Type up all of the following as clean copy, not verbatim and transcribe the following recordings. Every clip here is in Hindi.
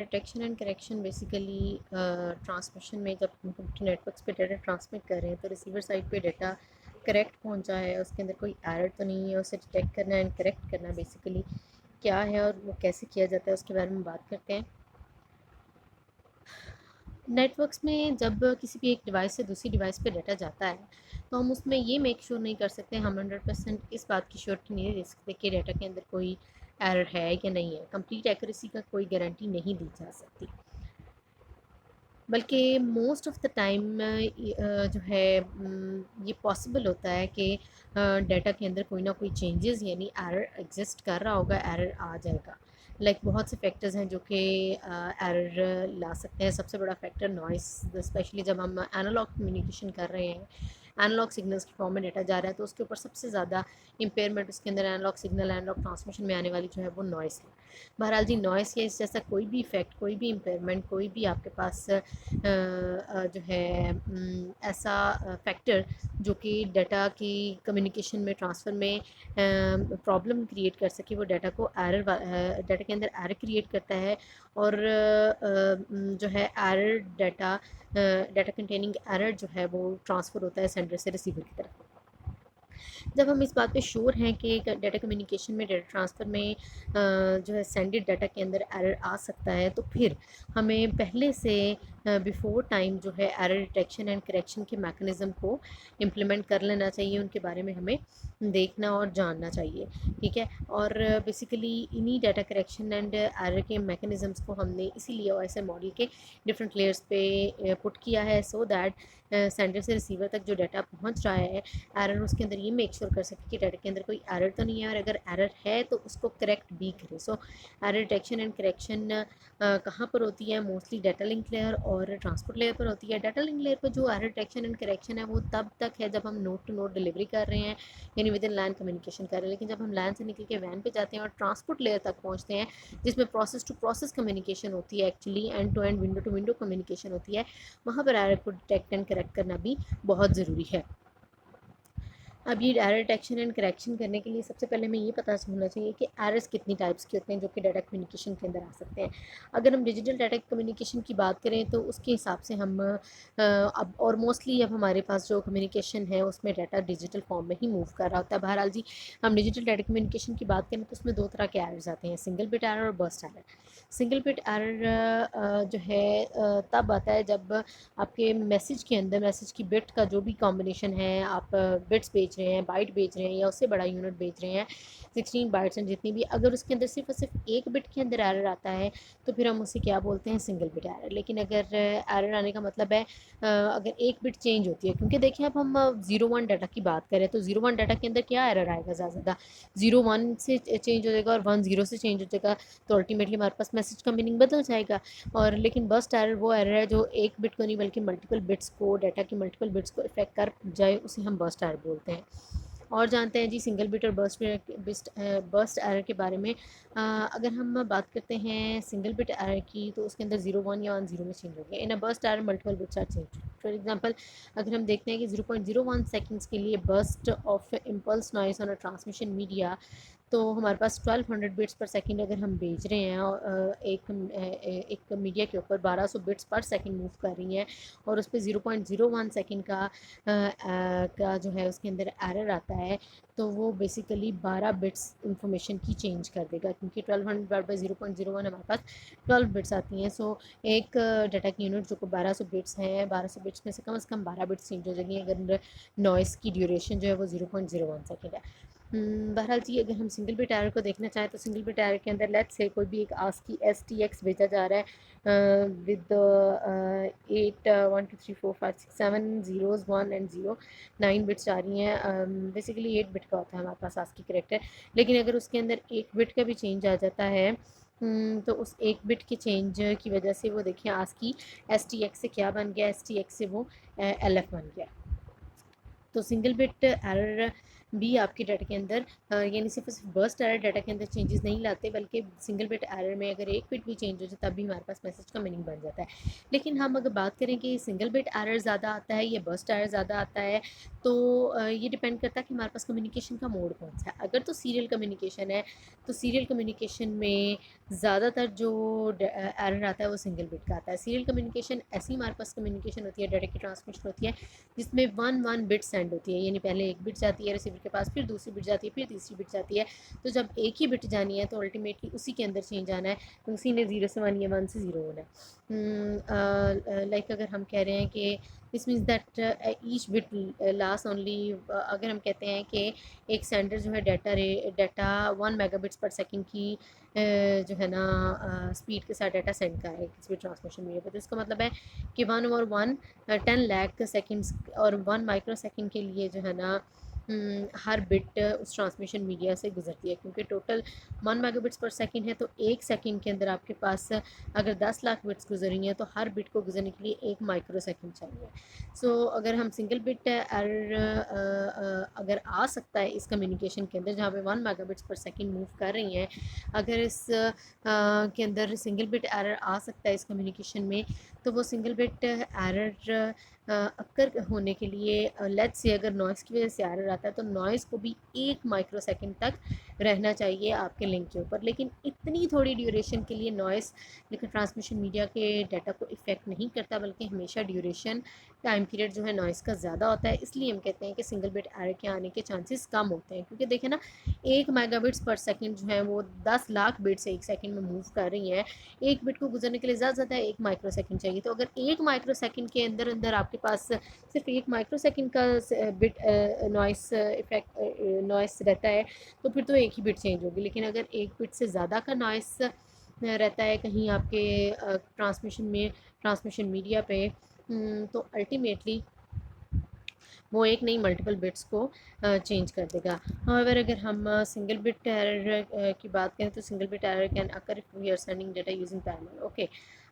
Detection and correction basically transmission में जब कंप्यूटर नेटवर्क्स पे डाटा ट्रांसमिट कर रहे हैं तो रिसीवर साइड पे डाटा करेक्ट पहुंचा है, उसके अंदर कोई एरर तो नहीं है, उसे डिटेक्ट करना एंड करेक्ट करना बेसिकली क्या है और वो कैसे किया जाता है उसके बारे में बात करते हैं। नेटवर्क्स में जब किसी भी एक डिवाइस से दूसरी डिवाइस पे डाटा जाता है तो हम उसमें ये मेक श्योर नहीं कर सकते, हम 100% इस बात की श्योरिटी नहीं दे सकते कि डाटा के अंदर कोई एरर है या नहीं है। कंप्लीट एक्यूरेसी का कोई गारंटी नहीं दी जा सकती, बल्कि मोस्ट ऑफ़ द टाइम जो है ये पॉसिबल होता है कि डाटा के अंदर कोई ना कोई चेंजेस यानी एरर एग्जिस्ट कर रहा होगा, एरर आ जाएगा। बहुत से फैक्टर्स हैं जो कि एरर ला सकते हैं। सबसे बड़ा फैक्टर नॉइस, स्पेशली जब हम एनालॉग कम्युनिकेशन कर रहे हैं, एनालॉग सिग्नल्स की फॉर्म में डाटा जा रहा है तो उसके ऊपर सबसे ज़्यादा इम्पेयरमेंट उसके अंदर एनालॉग सिग्नल, एनालॉग ट्रांसमिशन में आने वाली जो है वो नॉइस है। बहरहाल जी, नॉइस या इस जैसा कोई भी इफेक्ट, कोई भी इम्पेयरमेंट, कोई भी आपके पास जो है ऐसा फैक्टर जो कि डाटा की कम्युनिकेशन में, ट्रांसफ़र में प्रॉब्लम क्रिएट कर सके, वो डाटा को डाटा के अंदर एरर क्रिएट करता है। और जो है एरर डाटा कंटेनिंग एरर जो है वो ट्रांसफ़र होता है सेंडर से रिसीवर की तरफ। जब हम इस बात पे श्योर हैं कि डाटा कम्युनिकेशन में, डाटा ट्रांसफ़र में जो है सेंडेड डाटा के अंदर एरर आ सकता है तो फिर हमें पहले से बिफोर टाइम जो है एरर डिटेक्शन एंड करेक्शन के मैकेनिज़्म को इम्प्लीमेंट कर लेना चाहिए, उनके बारे में हमें देखना और जानना चाहिए। ठीक है, और बेसिकली इन्हीं डाटा करेक्शन एंड एरर के मैकेनिज़म्स को हमने इसीलिए OSI मॉडल के डिफरेंट लेयर्स पे पुट किया है सो दैट सेंडर से रिसीवर तक जो डाटा पहुंच रहा है, एरर उसके अंदर ये मेक श्योर कर सके कि डाटा के अंदर कोई एरर तो नहीं है, और अगर एरर है तो उसको करेक्ट भी करे। So error detection and correction कहाँ पर होती है? मोस्टली डाटा लिंक लेयर और ट्रांसपोर्ट लेयर पर होती है। डाटा लिंक लेयर पर जो एरर डिटेक्शन एंड करेक्शन है वो तब तक है जब हम नोड टू नोड डिलीवरी कर रहे हैं, यानी विद इन लैन कम्युनिकेशन कर रहे हैं। लेकिन जब हम लैन से निकल के वैन पे जाते हैं और ट्रांसपोर्ट लेयर तक पहुँचते हैं, जिसमें प्रोसेस टू प्रोसेस कम्युनिकेशन होती है, actually end to end, window to window communication होती है, वहाँ पर एरर को डिटेक्ट एंड करेक्ट करना भी बहुत ज़रूरी है। अब ये एरर डिटेक्शन एंड करेक्शन करने के लिए सबसे पहले हमें ये पता होना चाहिए कि एरर्स कितनी टाइप्स के होते हैं जो कि डाटा कम्युनिकेशन के अंदर आ सकते हैं। अगर हम डिजिटल डाटा कम्युनिकेशन की बात करें तो उसके हिसाब से हम अब और मोस्टली अब हमारे पास जो कम्युनिकेशन है उसमें डाटा डिजिटल फॉर्म में ही मूव कर रहा होता है। बहरहाल जी, हम डिजिटल डाटा कम्युनिकेशन की बात करें तो उसमें दो तरह के एरर्स आते हैं, सिंगल बिट एरर और burst error. Single bit error जो है तब आता है जब आपके मैसेज के अंदर मैसेज की बिट का जो भी कॉम्बिनेशन है, आप बिट्स भेज रहे हैं, बाइट भेज रहे हैं या उससे बड़ा यूनिट भेज रहे हैं, 16 बाइट्स एंड जितनी भी, अगर उसके अंदर सिर्फ और सिर्फ एक बिट के अंदर एरर आता है तो फिर हम उसे क्या बोलते हैं? Single bit error. लेकिन अगर एरर आने का मतलब है अगर एक बिट चेंज होती है, क्योंकि देखिए अब हम 0-1 डाटा की बात करें तो 0-1 डाटा के अंदर क्या एरर आएगा? ज़्यादा से ज़्यादा 0-1 से चेंज हो जाएगा और 1-0 से चेंज हो जाएगा, तो अल्टीमेटली हमारे पास मैसेज का मीनिंग बदल जाएगा। और लेकिन बर्स्ट एरर वो एरर है जो एक बिट को नहीं बल्कि मल्टीपल बिट्स को, डाटा की मल्टीपल बिट्स को इफेक्ट कर जाए, उसे हम बर्स्ट एरर बोलते हैं। और जानते हैं जी सिंगल बिट और बर्स्ट एरर के बारे में। अगर हम बात करते हैं सिंगल बिट एरर की तो उसके अंदर 0-1 या 1-0 में चेंज हो गया। In a burst error multiple bits are change. For example, अगर हम देखते हैं कि 0.01 सेकंड्स के लिए burst of impulse noise on a transmission media, तो हमारे पास 1200 बिट्स पर सेकंड अगर हम भेज रहे हैं और एक मीडिया के ऊपर 1200 बिट्स पर सेकंड मूव कर रही हैं और उस पर 0.01 सेकंड का जो है उसके अंदर एरर आता है, तो वो बेसिकली 12 बिट्स इंफॉर्मेशन की चेंज कर देगा, क्योंकि 1200/0.01 हमारे पास 12 बिट्स आती हैं। सो एक डाटा की यूनिट जो को 1200 बिट्स हैं, 1200 बिट्स में से कम 12 बिट्स चेंज हो जाएंगी अगर नॉइस की ड्यूरेशन जो है वो 0.01 सेकेंड है। बहरहाल जी, अगर हम सिंगल बिट एरर को देखना चाहें तो सिंगल बिट एरर के अंदर लेट्स से कोई भी एक ASCII STX भेजा जा रहा है विद 8 1 2 3 4 5 6 7 ज़ीरोज़ 1 एंड 0 9 बिट्स आ रही हैं। बेसिकली 8 बिट का होता है हमारे पास ASCII कैरेक्टर, लेकिन अगर उसके अंदर एक बिट का भी चेंज आ जाता है तो उस एक बिट के चेंज की वजह से वो देखिए ASCII STX से क्या बन गया, STX से वो LF बन गया। तो सिंगल बिट एरर भी आपके डाटा के अंदर यानी सिर्फ बर्स्ट एरर डाटा के अंदर चेंजेस नहीं लाते, बल्कि सिंगल बिट एरर में अगर एक बिट भी चेंज हो जाए तब भी हमारे पास मैसेज का मीनिंग बन जाता है। लेकिन हम अगर बात करें कि सिंगल बिट एरर ज़्यादा आता है या बर्स्ट एरर ज़्यादा आता है, तो ये डिपेंड करता है कि हमारे पास कम्युनिकेशन का मोड कौन सा है। अगर तो सीरियल कम्युनिकेशन है तो सीरियल कम्युनिकेशन में ज़्यादातर जो एरर आता है वो सिंगल बिट का आता है। सीरियल कम्युनिकेशन ऐसी हमारे पास कम्युनिकेशन होती है, डाटा की ट्रांसमिशन होती है जिसमें वन वन बिट सेंड होती है, यानी पहले एक बिट जाती है रिसीवर के पास, फिर दूसरी बिट जाती है, फिर तीसरी बिट जाती है। तो जब एक ही बिट जानी है तो अल्टीमेटली उसी के अंदर चेंज आना है, तो उसी ने 0 से 1 या 1 से 0 होना है। लाइक अगर हम कह रहे हैं कि this means that each bit last only, अगर हम कहते हैं कि एक सेंडर जो है डाटा 1 मेगाबिट्स पर सेकंड की जो है ना स्पीड के साथ डाटा सेंड कर रहा है किसी भी ट्रांसमिशन मीडिया पर, तो इसका मतलब है कि 1/1 10 लाख सेकेंड्स और 1 माइक्रो सेकेंड के लिए जो है ना हर बिट उस ट्रांसमिशन मीडिया से गुजरती है, क्योंकि टोटल 1 मेगाबिट्स पर सेकेंड है। तो एक सेकेंड के अंदर आपके पास अगर 10 लाख बिट्स गुजर रही हैं तो हर बिट को गुजरने के लिए 1 माइक्रो सेकेंड चाहिए। सो अगर हम सिंगल बिट एरर अगर आ सकता है इस कम्युनिकेशन के अंदर जहाँ पे 1 मेगाबिट्स पर सेकेंड मूव कर रही हैं, अगर इस के अंदर सिंगल बिट एरर आ सकता है इस कम्युनिकेशन में, तो वो सिंगल बिट एरर अक्कर होने के लिए लेट्स से अगर नॉइज़ की वजह से एरर आता है तो नॉइज़ को भी 1 माइक्रो सेकेंड तक रहना चाहिए आपके लिंक के ऊपर। लेकिन इतनी थोड़ी ड्यूरेशन के लिए नॉइज़ लेकिन ट्रांसमिशन मीडिया के डाटा को इफ़ेक्ट नहीं करता, बल्कि हमेशा ड्यूरेशन टाइम पीरियड जो है नॉइज़ का ज़्यादा होता है। इसलिए हम कहते हैं कि सिंगल बिट एरर के आने के चांसेस कम होते हैं, क्योंकि देखें ना 1 मेगाबिट्स पर सेकेंड जो है वो 10 लाख बिट्स एक सेकेंड में मूव कर रही हैं। एक बिट को गुजरने के लिए ज़्यादा ज़्यादा 1 माइक्रो सेकेंड चाहिए। तो अगर 1 माइक्रो सेकेंड के अंदर अंदर आपके पास सिर्फ 1 माइक्रो सेकेंड का बिट नॉइस इफेक्ट नॉइस रहता है, तो फिर तो एक ही बिट चेंज होगी। लेकिन अगर एक बिट से ज़्यादा का नॉइस रहता है कहीं आपके ट्रांसमिशन मीडिया पे, तो अल्टीमेटली वो एक नहीं मल्टीपल बिट्स को चेंज कर देगा। हाउएवर अगर हम सिंगल बिट एरर की बात करें तो single bit error can occur if we are sending data using parallel. Okay,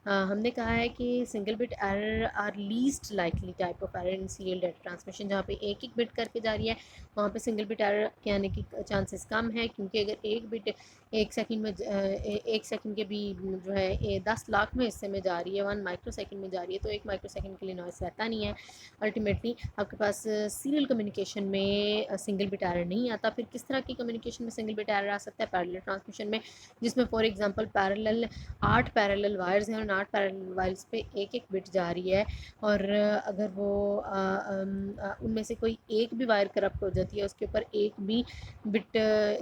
हमने कहा है कि single bit error are least likely type of error in serial data transmission. जहाँ पे एक एक बिट करके जा रही है वहाँ पे सिंगल बिट एरर के आने की चांसेस कम है, क्योंकि अगर एक बिट एक सेकंड में एक सेकंड के भी जो है 10 लाख में हिस्से में जा रही है, 1 माइक्रो सेकंड में जा रही है, तो 1 माइक्रो सेकंड के लिए नॉइस रहता नहीं है। अल्टीमेटली आपके पास सीरियल कम्युनिकेशन में सिंगल बिट एरर नहीं आता। फिर किस तरह की कम्युनिकेशन में सिंगल बिट एरर आ सकता है? पैरेलल ट्रांसमिशन में, जिसमें फॉर एग्जांपल 8 पैरेलल वायर्स हैं और 8 पैरेलल वायर्स पे एक एक बिट जा रही है, और अगर वो उनमें से कोई एक भी वायर करप्ट हो जाती है, उसके ऊपर एक भी बिट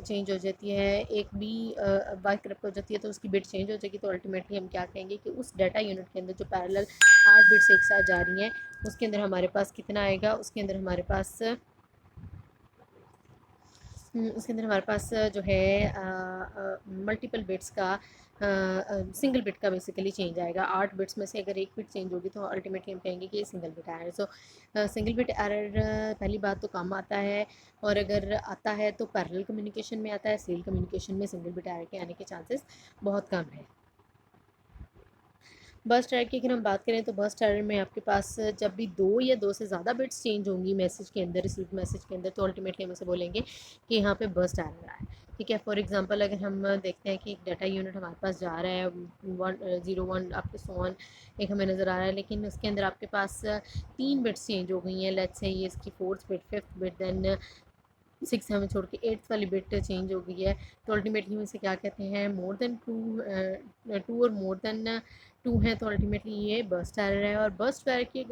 चेंज हो जाती है, एक भी वायर करप्ट हो जाती है तो उसकी बिट चेंज हो जाएगी, तो अल्टीमेटली हम क्या कहेंगे कि उस डाटा यूनिट के अंदर जो पैरेलल 8 बिट्स एक साथ जा रही हैं उसके अंदर हमारे पास कितना आएगा? उसके अंदर हमारे पास जो है मल्टीपल बिट्स का सिंगल बिट का बेसिकली चेंज आएगा। 8 बिट्स में से अगर एक बिट चेंज होगी तो अल्टीमेटली हम कहेंगे कि ये सिंगल बिट एरर। सो सिंगल बिट एरर पहली बात तो कम आता है, और अगर आता है तो पैरेलल कम्युनिकेशन में आता है। सीरियल कम्युनिकेशन में सिंगल बिट एरर के आने के चांसेस बहुत कम है। बर्स्ट एरर की अगर हम बात करें तो बर्स्ट एरर में आपके पास जब भी 2 या 2 से ज़्यादा बिट्स चेंज होंगी मैसेज के अंदर, रिसीव मैसेज के अंदर, तो अल्टीमेटली हम उसे बोलेंगे कि यहाँ पे बर्स्ट एरर है। ठीक है, फॉर एग्जांपल अगर हम देखते हैं कि एक डाटा यूनिट हमारे पास जा रहा है 101 आपके सोन एक हमें नज़र आ रहा है, लेकिन उसके अंदर आपके पास 3 बिट्स चेंज हो गई हैं। लेट्स से ये इसकी 4th bit, 5th bit, then 6 7 छोड़ के 8th वाली बिट चेंज हो गई है, तो अल्टीमेटली हम इसे क्या कहते हैं? मोर देन टू और मोर देन 2 है, तो अल्टीमेटली ये बर्स्ट एरर है। और बर्स्ट एरर की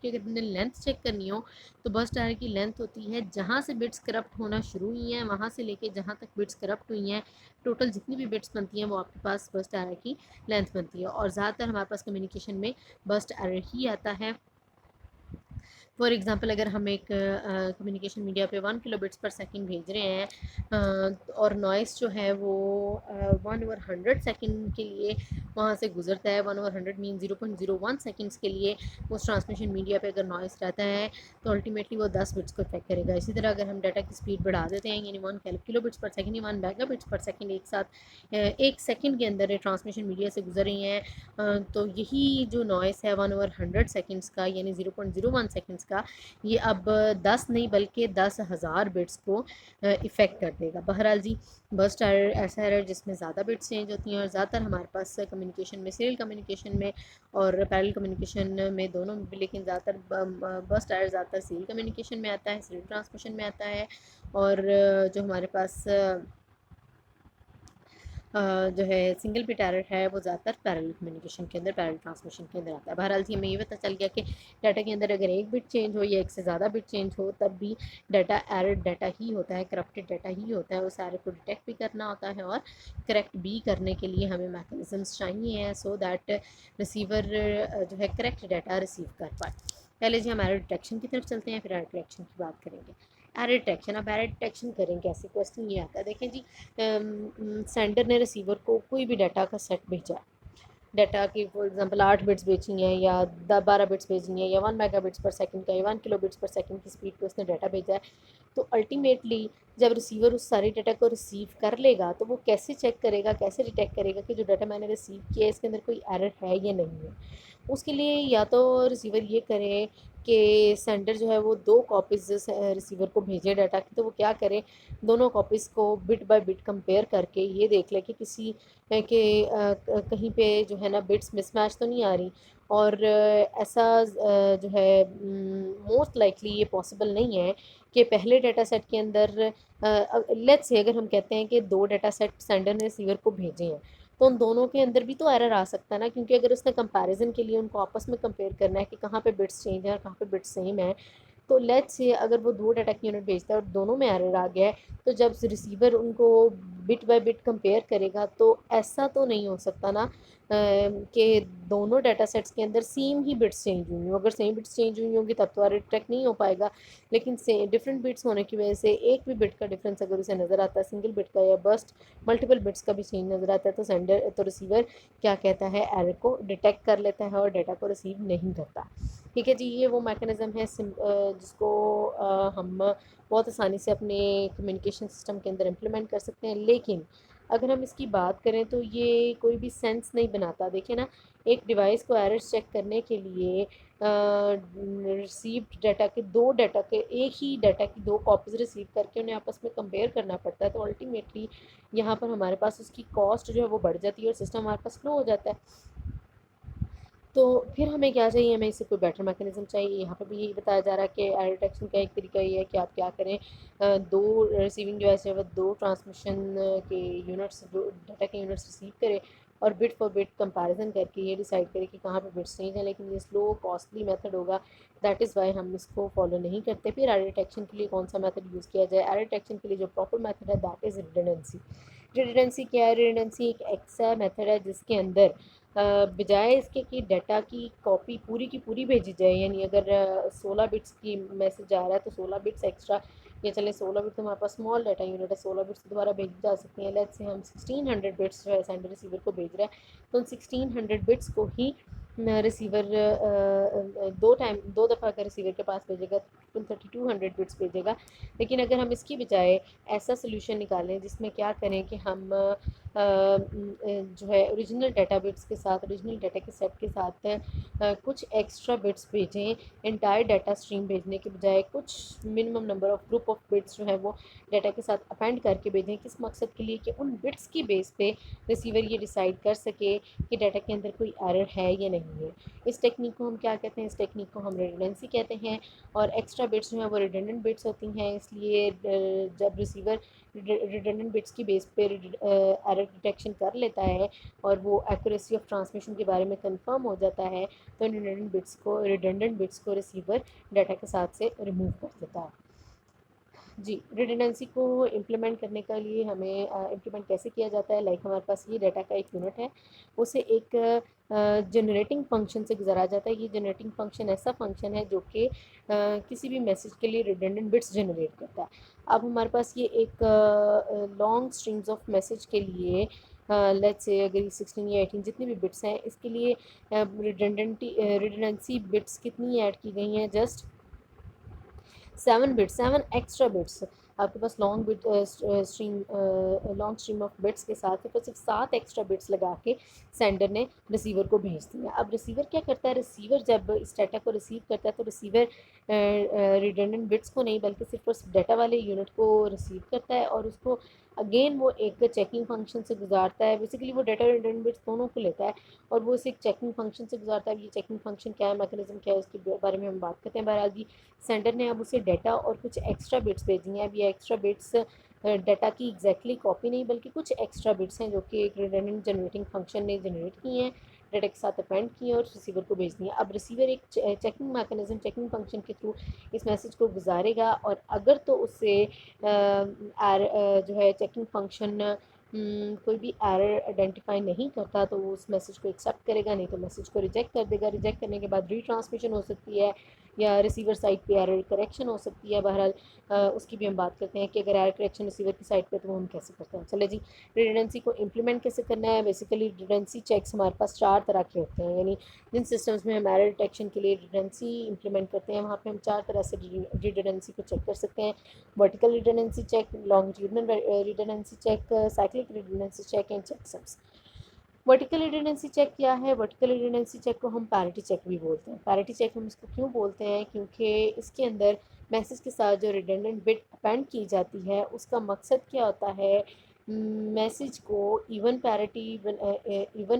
अगर हमने लेंथ चेक करनी हो तो बर्स्ट एरर की लेंथ होती है जहाँ से बिट्स करप्ट होना शुरू हुई हैं वहाँ से लेके जहाँ तक बिट्स करप्ट हुई हैं, टोटल जितनी भी बिट्स बनती हैं वो आपके पास बर्स्ट एरर की लेंथ बनती है। और ज़्यादातर हमारे पास कम्युनिकेशन में बर्स्ट एरर ही आता है। फॉर एग्ज़ाम्पल अगर हम एक कम्युनिकेशन मीडिया पे 1 किलोबिट्स पर सेकंड भेज रहे हैं और नॉइस जो है वो 1/100 सेकंड के लिए वहाँ से गुजरता है। 1/100 मीन 0.01 सेकंड्स के लिए उस ट्रांसमिशन मीडिया पे अगर नॉइस रहता है तो अल्टीमेटली वो 10 बिट्स को इफेक्ट करेगा। इसी तरह अगर हम डाटा की स्पीड बढ़ा देते हैं, यानी 1 किलोबिट्स पर सेकंड या 1 मेगाबिट्स पर सेकंड एक साथ एक सेकंड के अंदर ट्रांसमिशन मीडिया से गुजर रही हैं, तो यही जो नॉइस है 1/100 सेकंड्स का, यानी 0.01 सेकंड्स सेकेंड्स का, ये अब 10 नहीं बल्कि 10,000 बिट्स को इफ़ेक्ट कर देगा। बहरहाल जी, बर्स्ट एरर ऐसा एरर जिसमें ज़्यादा बिट्स चेंज होती हैं, और ज़्यादातर हमारे पास कम्युनिकेशन में, सीरियल कम्युनिकेशन में और पैरेलल कम्युनिकेशन में, दोनों में, लेकिन ज़्यादातर बर्स्ट एरर ज़्यादातर सीरियल कम्युनिकेशन में आता है, सीरियल ट्रांसमिशन में आता है। और जो हमारे पास जो है सिंगल बिट एरर है वो ज़्यादातर पैरेलल कम्युनिकेशन के अंदर, पैरेलल ट्रांसमिशन के अंदर आता है। बहरहाल से हमें ये पता चल गया कि डाटा के अंदर अगर एक बिट चेंज हो या एक से ज़्यादा बिट चेंज हो, तब भी डाटा एरर डाटा ही होता है, करप्टेड डाटा ही होता है। उस एरर को डिटेक्ट भी करना होता है और करेक्ट भी करने के लिए हमें मैकेनिज़म्स चाहिए हैं, सो दैट रिसीवर जो है करेक्ट डाटा रिसीव कर पाए। पहले जी हम एरर डिटेक्शन की तरफ चलते हैं, फिर एरर करेक्शन की बात करेंगे। एरर डिटेक्शन, अब एरर डिटेक्शन करें कैसे, क्वेश्चन ये आता है। देखें जी, सेंडर ने रिसीवर को कोई भी डाटा का सेट भेजा, डाटा की फॉर एग्जांपल 8 बिट्स भेजी हैं या 12 बिट्स भेजी हैं या 1 मेगा बिट्स पर सेकंड का या 1 किलो बिट्स पर सेकंड की स्पीड पे उसने डाटा भेजा है, तो अल्टीमेटली जब रिसीवर उस सारे डाटा को रिसीव कर लेगा तो वो कैसे चेक करेगा, कैसे डिटेक्ट करेगा कि जो डाटा मैंने रिसीव किया है इसके अंदर कोई एरर है या नहीं है। उसके लिए या तो रिसीवर ये करे कि सेंडर जो है वो 2 कॉपीज़ रिसीवर को भेजे डाटा की, तो वो क्या करे, दोनों कॉपीज़ को बिट बाय बिट कंपेयर करके ये देख ले कि किसी कि कहीं पे जो है ना बिट्स मिसमैच तो नहीं आ रही। और ऐसा जो है मोस्ट लाइकली ये पॉसिबल नहीं है कि पहले डाटा सेट के अंदर लेट्स से अगर हम कहते हैं कि 2 डाटा सेट सेंडर ने रिसीवर को भेजे हैं, तो उन दोनों के अंदर भी तो एरर आ सकता है ना, क्योंकि अगर उसने कंपैरिजन के लिए उनको आपस में कंपेयर करना है कि कहाँ पे बिट्स चेंज है और कहाँ पे बिट्स सेम है, तो लेट्स से अगर वो 2 डाटा की यूनिट भेजता है और दोनों में एरर आ गया है, तो जब रिसीवर उनको बिट बाय बिट कंपेयर करेगा तो ऐसा तो नहीं हो सकता ना कि दोनों डाटा सेट्स के अंदर सेम ही बिट्स चेंज हुई हों। अगर सेम बिट्स चेंज हुई होंगी तब तो एरर डिटेक्ट नहीं हो पाएगा, लेकिन से डिफरेंट बिट्स होने की वजह से एक भी बिट का डिफरेंस अगर उसे नज़र आता है, सिंगल बिट का या बर्स्ट मल्टीपल बिट्स का भी चेंज नज़र आता है, तो सेंडर तो रिसीवर क्या कहता है, एरर को डिटेक्ट कर लेता है और डाटा को रिसीव नहीं करता। ठीक है जी, ये वो मैकेनिज़्म है जिसको हम बहुत आसानी से अपने कम्युनिकेशन सिस्टम के अंदर इम्प्लीमेंट कर सकते हैं। लेकिन अगर हम इसकी बात करें तो ये कोई भी सेंस नहीं बनाता। देखिए ना, एक डिवाइस को एरर्स चेक करने के लिए रिसीव्ड डाटा के 2 डाटा के एक ही डाटा की 2 कॉपीज़ रिसीव करके उन्हें आपस में कंपेयर करना पड़ता है, तो अल्टीमेटली यहाँ पर हमारे पास उसकी कॉस्ट जो है वो बढ़ जाती है और सिस्टम हमारे पास स्लो हो जाता है। तो फिर हमें क्या चाहिए, हमें इससे कोई बेटर मैकेनिज़्म चाहिए। यहाँ पे भी यही बताया जा रहा है कि एरर डिटेक्शन का एक तरीका ये है कि आप क्या करें, 2 रिसीविंग डिवाइस है वो 2 ट्रांसमिशन के यूनिट्स, 2 डाटा के यूनिट्स रिसीव करे और बिट फॉर बिट कंपैरिजन करके ये डिसाइड करे कि कहाँ पे बिट्स चेंज है। लेकिन ये स्लो कॉस्टली मेथड होगा, दैट इज़ वाई हम इसको फॉलो नहीं करते। फिर एरर डिटेक्शन के लिए कौन सा मेथड यूज़ किया जाए, एरर डिटेक्शन के लिए जो प्रॉपर मेथड है दैट इज़ रिडंडेंसी। रिडंडेंसी क्या है, रिडंडेंसी एक ऐसा मेथड है जिसके अंदर बजाय इसके कि डाटा की कॉपी पूरी की पूरी भेजी जाए, यानी अगर 16 बिट्स की मैसेज आ रहा है तो 16 बिट्स एक्स्ट्रा, या चले 16 बिट्स तो हमारे पास स्मॉल डाटा यूनिट है, 16 बिट्स दोबारा भेजी जा सकती हैं। लेट्स से हम 1600 बिट्स जो है सेंडर रिसीवर को भेज रहे हैं, तो उन 1600 बिट्स को ही रिसीवर दो दफ़ा अगर रिसीवर के पास भेजेगा तो 3200 बिट्स भेजेगा। लेकिन अगर हम इसकी बजाय ऐसा सोल्यूशन निकालें जिसमें क्या करें कि हम जो है ओरिजिनल डाटा बिट्स के साथ, ओरिजिनल डाटा के सेट के साथ कुछ एक्स्ट्रा बिट्स भेजें, एंटायर डाटा स्ट्रीम भेजने के बजाय कुछ minimum number of group of bits जो है वो डाटा के साथ अपेंड करके भेजें। किस मकसद के लिए, कि उन बिट्स की बेस पे रिसीवर ये डिसाइड कर सके कि डाटा के अंदर कोई एरर है या नहीं है। इस टेक्निक को हम क्या कहते हैं, इस टेक्निक को हम रिडंडेंसी कहते हैं। और एक्स्ट्रा बिट्स जो हैं वो रिडंडेंट बिट्स होती हैं, इसलिए जब रिसीवर रिडंडेंट बिट्स की बेस पे एरर डिटेक्शन कर लेता है और वो एक्यूरेसी ऑफ ट्रांसमिशन के बारे में कंफर्म हो जाता है, तो रिडंडेंट बिट्स को रिसीवर डाटा के साथ से रिमूव कर देता है। जी, रिडंडेंसी को इम्प्लीमेंट करने के लिए हमें इम्प्लीमेंट कैसे किया जाता है, लाइक हमारे पास ये डाटा का एक यूनिट है, उसे एक जनरेटिंग फंक्शन से गुजारा जाता है। ये जनरेटिंग फंक्शन ऐसा फंक्शन है जो कि किसी भी मैसेज के लिए रिडंडेंट बिट्स जनरेट करता है। अब हमारे पास ये एक लॉन्ग स्ट्रिंग्स ऑफ मैसेज के लिए लेट्स से अगर 16 या 18 जितने भी बिट्स हैं, इसके लिए रिडंडेंसी बिट्स कितनी ऐड की गई हैं, जस्ट 7 बिट्स, 7 एक्स्ट्रा बिट्स। आपके पास लॉन्ग स्ट्रीम ऑफ बिट्स के साथ तो सिर्फ 7 एक्स्ट्रा बिट्स लगा के सेंडर ने रिसीवर को भेज दिया। अब रिसीवर क्या करता है, रिसीवर जब इस डाटा को रिसीव करता है तो रिसीवर रिडंडेंट बिट्स को नहीं बल्कि सिर्फ उस डाटा वाले यूनिट को रिसीव करता है और उसको अगेन वो एक चेकिंग फंक्शन से गुजारता है। बेसिकली वो डाटा रिडंडेंट बिट्स दोनों को लेता है और वो उसे एक चेकिंग फंक्शन से गुजारता है। ये चेकिंग फंक्शन क्या है, मैकेनिज्म क्या है, उसके बारे में हम बात करते हैं। बहरहाल जी सेंडर ने अब उसे डाटा और कुछ एक्स्ट्रा बिट्स भेजी हैं। अब ये एक्स्ट्रा बिट्स डाटा की एग्जैक्टली कॉपी नहीं बल्कि कुछ एक्स्ट्रा बिट्स हैं जो कि एक रिडंडेंट जनरेटिंग फंक्शन ने जनरेट किए हैं, डाटा के साथ अपेंड किए और रिसीवर को भेज दिए। अब रिसीवर एक चेकिंग मैकेनिज्म, चेकिंग फंक्शन के थ्रू इस मैसेज को गुजारेगा और अगर तो उससे जो है चेकिंग फंक्शन कोई भी एरर आइडेंटिफाई नहीं करता तो वो उस मैसेज को एक्सेप्ट करेगा, नहीं तो मैसेज को रिजेक्ट कर देगा। रिजेक्ट करने के बाद रीट्रांसमिशन हो सकती है या रिसीवर साइड पे एरर करेक्शन हो सकती है। बहरहाल उसकी भी हम बात करते हैं कि अगर एरर करेक्शन रिसीवर की साइड पे तो वो हम कैसे करते हैं। चले जी, रिडंडेंसी को इम्प्लीमेंट कैसे करना है। बेसिकली रिडंडेंसी चेक्स हमारे पास 4 तरह के होते हैं, यानी जिन सिस्टम्स में हम एरर डिटेक्शन के लिए रिडंडेंसी इंप्लीमेंट करते हैं वहाँ पे हम 4 तरह से रिडंडेंसी को चेक कर सकते हैं। Vertical redundancy check, longitudinal redundancy check, cyclic redundancy check and checksums. Vertical redundancy check क्या है? वर्टिकल रिडंडेंसी चेक को हम पैरिटी चेक भी बोलते हैं। पैरिटी चेक हम इसको क्यों बोलते हैं, क्योंकि इसके अंदर मैसेज के साथ जो रिडंडेंट बिट अपेंड की जाती है उसका मकसद क्या होता है, मैसेज को इवन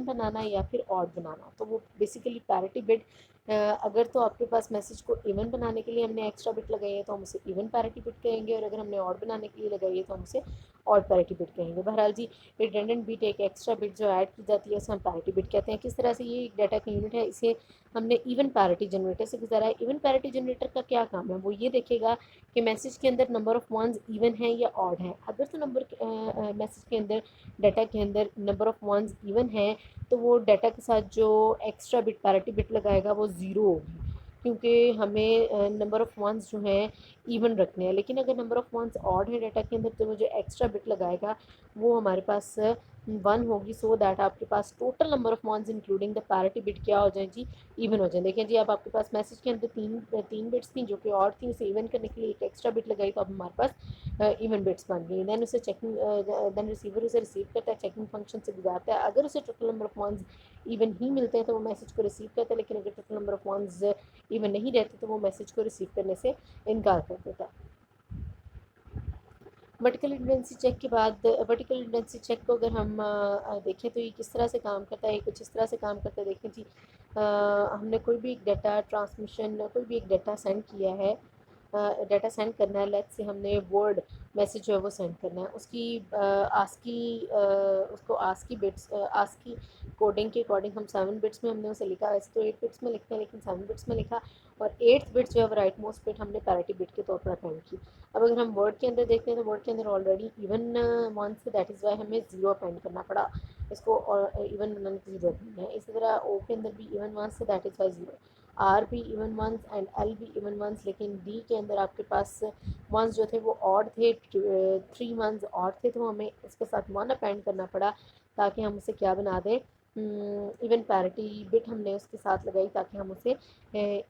बनाना या फिर ऑड बनाना। तो वो बेसिकली पैरिटी बिट, अगर तो आपके पास मैसेज को इवन बनाने के लिए हमने एक्स्ट्रा बिट लगाई है तो हम उसे इवन पैरिटी बिट कहेंगे और अगर हमने ऑड बनाने के लिए लगाई है तो हम उसे ऑड पैरिटी बिट कहेंगे। बहरहाल जी रिडंडेंट बिट एक एक्स्ट्रा बिट जो ऐड की जाती है उसे हम पैरिटी बिट कहते हैं। किस तरह से ये एक डाटा का यूनिट है, इसे हमने इवन पैरिटी जनरेटर से गुजारा है। इवन पैरिटी जनरेटर का क्या काम है, वो ये देखेगा कि मैसेज के अंदर नंबर ऑफ वंस इवन है या ऑड है। अगर तो मैसेज के अंदर, डाटा के अंदर नंबर ऑफ वंस इवन है तो वो डाटा के साथ जो एक्स्ट्रा बिट पैरिटी बिट लगाएगा वो ज़ीरो होगी, क्योंकि हमें नंबर ऑफ वंस जो हैं इवन रखने हैं। लेकिन अगर नंबर ऑफ वंस ऑड है डाटा के अंदर तो वो जो एक्स्ट्रा बिट लगाएगा वो हमारे पास 1 होगी, सो दैट आपके पास total number of ones including the parity bit क्या हो जाए जी, इवन हो जाए। देखिए जी, अब आपके पास मैसेज के अंदर तीन बिट्स थी जो कि ऑड थी, उसे इवन करने के लिए एक एक्स्ट्रा बिट लगाई तो अब हमारे पास इवन बिट्स बन गई। देन उसे चेकिंग देन रिसीवर उसे रिसीव करता है, चेकिंग फंक्शन से गुजारता है। अगर उसे total number of ones even ही मिलते हैं तो वो मैसेज को रिसीव करता है, लेकिन अगर total number of ones even नहीं रहते तो वो मैसेज को रिसीव करने से इनकार कर देता है। वर्टिकल रिडंडेंसी चेक के बाद, वर्टिकल रिडंडेंसी चेक को अगर हम देखें तो ये किस तरह से काम करता है, कुछ इस तरह से काम करता है। देखें जी, हमने कोई भी एक डाटा ट्रांसमिशन, कोई भी एक डाटा सेंड किया है, डाटा सेंड करना है। लेट्स से हमने वर्ड मैसेज जो है वो सेंड करना है, उसकी आस्की उसको आस्की बिट्स, आस्की कोडिंग के अकॉर्डिंग हम 7 बिट्स में हमने उसे लिखा। वैसे तो 8 बिट्स में लिखते हैं लेकिन 7 बिट्स में लिखा और 8th बिट जो है वो राइट मोस्ट बिट हमने पैरिटी बिट के तौर पर अपेंड की। अब अगर हम वर्ड के अंदर देखते हैं तो वर्ड के अंदर already even ones, that is why हमें ज़ीरो अपेंड करना पड़ा इसको, और इवन बनाने की ज़रूरत नहीं है। इसी तरह ओ के अंदर भी even ones, that is why zero, R भी इवन वंस एंड एल भी इवन वंस, लेकिन डी के अंदर आपके पास वंस जो थे वो ऑड थे, 3 वंस ऑड थे तो हमें इसके साथ 1 अपेंड करना पड़ा ताकि हम उसे क्या बना दें, इवन पैरिटी बिट हमने उसके साथ लगाई ताकि हम उसे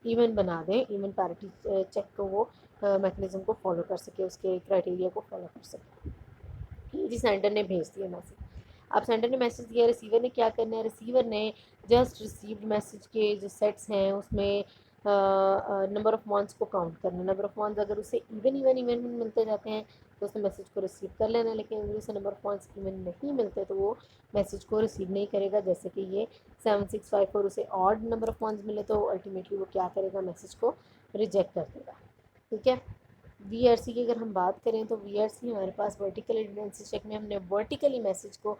इवन बना दें, इवन पैरिटी चेक को वो मैकेनिज़्म को फॉलो कर सके, उसके क्राइटेरिया को फॉलो कर सके। जी सेंडर ने भेज दिया मैसेज। अब सेंडर ने मैसेज दिया, रिसीवर ने क्या करना है, रिसीवर ने जस्ट रिसीव्ड मैसेज के जो सेट्स हैं उसमें नंबर ऑफ वंस को काउंट करना। नंबर ऑफ वंस अगर उसे इवन मिलते जाते हैं तो उसने मैसेज को रिसीव कर लेना, लेकिन अगर उसे नंबर ऑफ वंस इवन नहीं मिलते तो वो मैसेज को रिसीव नहीं करेगा। जैसे कि ये 7654 उसे ऑड नंबर ऑफ वंस मिले तो अल्टीमेटली वो क्या करेगा, मैसेज को रिजेक्ट कर देगा। ठीक है। वीआरसी की अगर हम बात करें तो वीआरसी हमारे पास वर्टिकल रिडंडेंसी चेक में हमने वर्टिकली मैसेज को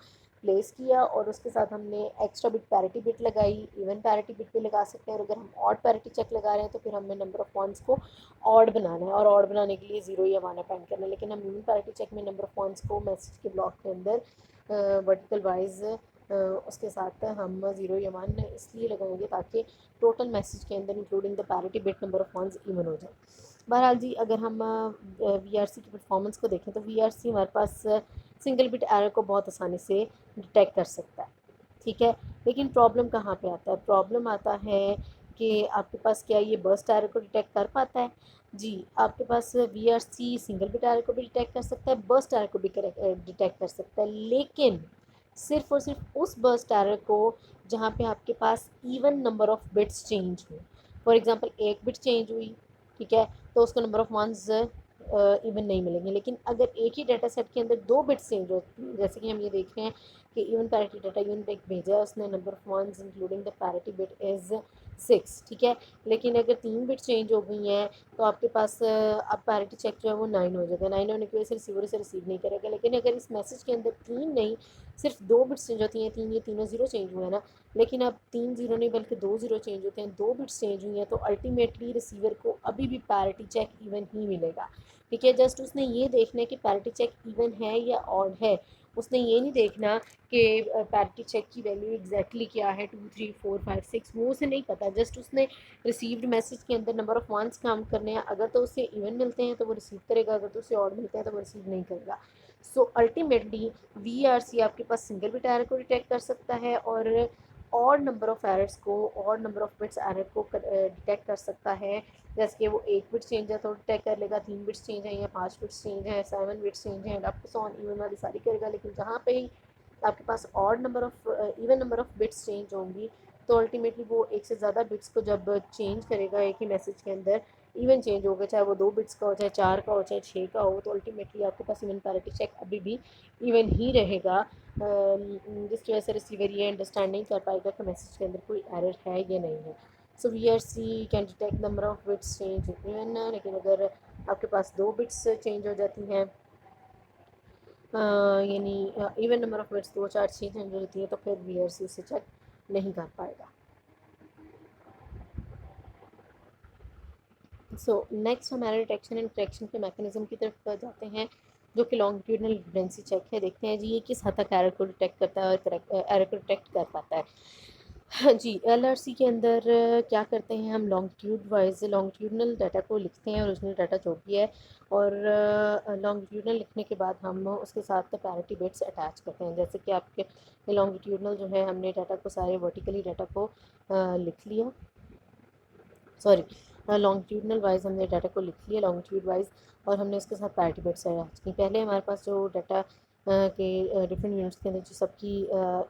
प्लेस किया और उसके साथ हमने एक्स्ट्रा बिट पैरिटी बिट लगाई, इवन पैरिटी बिट भी लगा सकते हैं और अगर हम ऑड पैरिटी चेक लगा रहे हैं तो फिर हमें नंबर ऑफ वंस को ऑड बनाना है और ऑड बनाने के लिए 0 या 1 अपेंड करना है। लेकिन हम इवन पैरिटी चेक में नंबर ऑफ वंस को मैसेज के ब्लॉक के अंदर वर्टिकल वाइज उसके साथ हम 0 या 1 इसलिए लगाएंगे ताकि टोटल मैसेज के अंदर including the parity bit number of ones even हो जाए। बहरहाल जी, अगर हम वीआरसी की परफॉर्मेंस को देखें तो वीआरसी हमारे पास सिंगल बिट एरर को बहुत आसानी से डिटेक्ट कर सकता है। ठीक है, लेकिन प्रॉब्लम कहाँ पे आता है, प्रॉब्लम आता है कि आपके पास क्या ये बर्स्ट एरर को डिटेक्ट कर पाता है? जी, आपके पास VRC सिंगल बिट एरर को भी डिटेक्ट कर सकता है, बर्स्ट एरर को भी डिटेक्ट कर सकता है, लेकिन सिर्फ और सिर्फ उस बर्स्ट एरर को जहाँ पे आपके पास even number of bits change हो। फॉर एग्जांपल एक बिट चेंज हुई, ठीक है, तो उसको नंबर ऑफ वंस इवन नहीं मिलेंगे। लेकिन अगर एक ही डाटा सेट के अंदर दो बिट्स चेंज होती हैं, जैसे कि हम ये देख रहे हैं कि इवन पैरिटी डाटा यूनिट एक भेजा है, उसने number of ones including the parity bit is 6, ठीक है, लेकिन अगर 3 बिट चेंज हो गई हैं तो आपके पास अब पैरिटी चेक जो है वो 9 हो जाएगा। 9 होने की वजह से रिसीवर इसे रिसीव नहीं करेगा। लेकिन अगर इस मैसेज के अंदर 3 नहीं, सिर्फ 2 बिट्स चेंज होती हैं, 3 ये तीनों ज़ीरो चेंज हुए हैं ना, लेकिन अब 3 ज़ीरो नहीं बल्कि 2 ज़ीरो चेंज होते हैं, 2 बिट्स चेंज हुई हैं, तो अल्टीमेटली रिसीवर को अभी भी पैरिटी चेक इवन ही मिलेगा, ठीक है। जस्ट उसने ये देखना है कि पैरिटी चेक इवन है या ऑड है, उसने ये नहीं देखना कि पैरिटी चेक की वैल्यू एग्जैक्टली क्या है, 2 3 4 5 6, वो उसे नहीं पता। जस्ट उसने रिसीव्ड मैसेज के अंदर नंबर ऑफ़ वंस काउंट करने हैं, अगर तो उसे इवन मिलते हैं तो वो रिसीव करेगा, अगर तो उसे ऑड मिलते हैं तो वो रिसीव नहीं करेगा। सो अल्टीमेटली VRC आपके पास सिंगल बिट एरर को डिटेक्ट कर सकता है और और नंबर ऑफ़ एरर्स को, और नंबर ऑफ़ बिट्स एरर को डिटेक्ट कर सकता है। जैसे कि वो 1 बिट चेंज है तो डिटेक्ट कर लेगा, 3 बिट्स चेंज है या 5 बिट्स चेंज है, 7 बिट्स चेंज है, up to so on even वाली सारी करेगा। लेकिन जहाँ पे ही आपके पास odd number of even number of bits change होंगी, तो अल्टीमेटली वो एक से ज़्यादा बिट्स को जब चेंज करेगा एक ही मैसेज के अंदर, इवन चेंज होगा, चाहे वो 2 बिट्स का हो, चाहे 4 का हो, चाहे 6 का हो, तो अल्टीमेटली आपके पास इवन पैरिटी चेक अभी भी इवन ही रहेगा, जिसकी वजह से रिसीवर ये अंडरस्टैंड नहीं कर पाएगा कि मैसेज के अंदर कोई एरर है या नहीं है। सो VRC can detect number of bits change even, लेकिन अगर आपके पास 2 बिट्स चेंज हो जाती हैं, यानी even number of bits 2 4 6 change हो जाती है, तो फिर VRC उसे चेक नहीं कर पाएगा। सो नेक्स्ट हमारे डिटेक्शन एंड करेक्शन के मैकेनिज्म की तरफ जाते हैं, जो कि लॉन्गिट्यूडनल रिडंडेंसी चेक है। देखते हैं जी ये किस हद तक एरर को डिटेक्ट करता है और एरर को डिटेक्ट कर पाता है। हाँ जी, LRC के अंदर क्या करते हैं हम, लॉन्गिट्यूडनल डाटा को लिखते हैं, ओरिजिनल डाटा जो भी है, और लॉन्गिट्यूडनल लिखने के बाद हम उसके साथ पैरिटी बिट्स अटैच करते हैं। जैसे कि आपके लॉन्गिट्यूडनल जो है, हमने डाटा को सारे वर्टिकली डाटा को लिख लिया, सॉरी लॉन्गिट्यूडनल वाइज हमने डाटा को लिख लिया लॉन्गिट्यूड वाइज, और हमने उसके साथ पैरिटी बिट्स अटैच की। पहले हमारे पास जो डाटा के डिफरेंट यूनिट्स के अंदर जो सबकी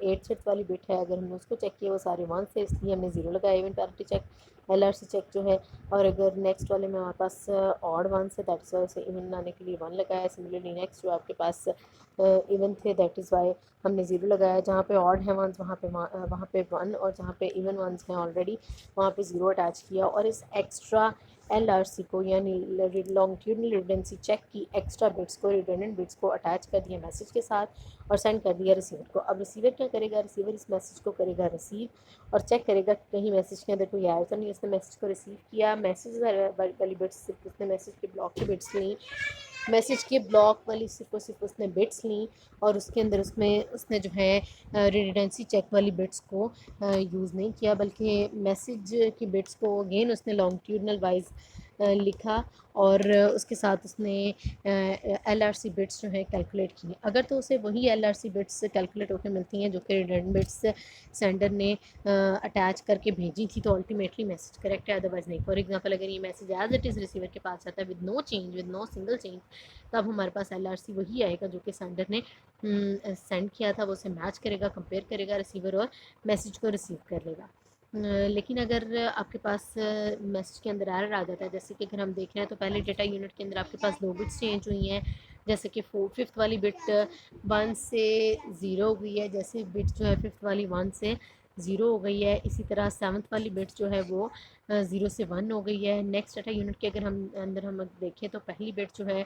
8 सेट्स वाली बिट है, अगर हमने उसको चेक किया वो सारे 1 से, इसलिए हमने 0 लगाया even parity check LRC check जो है। और अगर नेक्स्ट वाले में हमारे पास ऑड 1 से, दैट इज़ वाई से इवन आने के लिए 1 लगाया। सिमिलरली नेक्स्ट जो आपके पास इवन थे, दैट इज़ वाई हमने 0 लगाया। जहाँ पे ऑड है वंस वहाँ पे 1, और जहाँ पे इवन वंस हैं ऑलरेडी वहाँ पे 0 अटैच किया, और इस एक्स्ट्रा LRC को यानी लॉन्गिट्यूडनल रिडंडेंसी चेक की एक्स्ट्रा बिट्स को, रिडंडेंट बिट्स को अटैच कर दिया मैसेज के साथ और सेंड कर दिया रिसीवर को। अब रिसीवर क्या करेगा, रिसीवर इस मैसेज को करेगा रिसीव और चेक करेगा कि कहीं मैसेज के अंदर कोई एरर तो नहीं। उसने मैसेज को रिसीव किया, मैसेज वाली बिट्स सिर्फ उसने मैसेज के ब्लॉक की बिट्स ली, मैसेज के ब्लॉक वाली सिर्फ और सिर्फ उसने बिट्स ली, और उसके अंदर उसमें उसने जो है रिडंडेंसी चेक वाली बिट्स को यूज़ नहीं किया, बल्कि मैसेज की बिट्स को अगेन उसने लॉन्गिट्यूडनल वाइज लिखा, और उसके साथ उसने LRC बिट्स जो है कैलकुलेट की। अगर तो उसे वही LRC बिट्स कैलकुलेट होकर मिलती हैं जो कि रिडंडेंट बिट्स सेंडर ने अटैच करके भेजी थी, तो अल्टीमेटली मैसेज करेक्ट है, अदरवाइज नहीं। फॉर एग्जांपल अगर ये message as it is receiver के पास आता है with no change, with no single change, तब हमारे पास LRC वही आएगा जो कि सेंडर ने सेंड किया था, वो उसे मैच करेगा, कंपेयर करेगा रिसीवर, और मैसेज को रिसीव कर लेगा। लेकिन अगर आपके पास मैसेज के अंदर एरर आ जाता है, जैसे कि अगर हम देख रहे हैं तो पहले डेटा यूनिट के अंदर आपके पास 2 बिट्स चेंज हुई हैं, जैसे कि फिफ्थ वाली बिट 1 से 0 हो गई है, जैसे बिट जो है फिफ्थ वाली 1 से 0 हो गई है, इसी तरह 7th वाली बिट जो है वो 0 से 1 हो गई है। नेक्स्ट डाटा यूनिट के अगर हम अंदर हम देखें तो पहली बिट जो है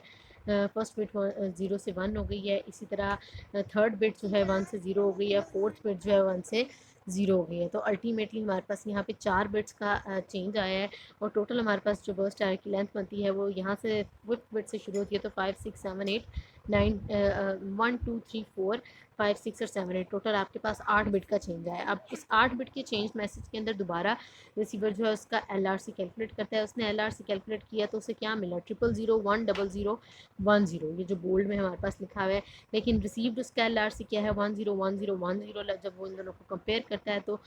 फर्स्ट बिट 0 से 1 हो गई है, इसी तरह थर्ड बिट जो है 1 से 0 हो गई है, फोर्थ बिट जो है 1 से 0 हो गई है। तो अल्टीमेटली हमारे पास यहाँ पे 4 बिट्स का चेंज आया है, और टोटल हमारे पास जो बर्स्ट एरर की लेंथ बनती है वो यहाँ से फिफ्थ बिट से शुरू होती है, तो 5 6 7 8 1 2 3 4 5 6 और 7 8, टोटल आपके पास 8 बिट का चेंज आया। अब इस 8 बिट के चेंज मैसेज के अंदर दोबारा रिसीवर जो है उसका LRC कैलकुलेट करता है। उसने LRC कैलकुलेट किया तो उसे क्या मिला, 000101010, ये जो बोल्ड में हमारे पास लिखा हुआ है। लेकिन रिसीव्ड उसका LRC क्या है, 101010। जब वो इन दोनों को कंपेयर करता है तो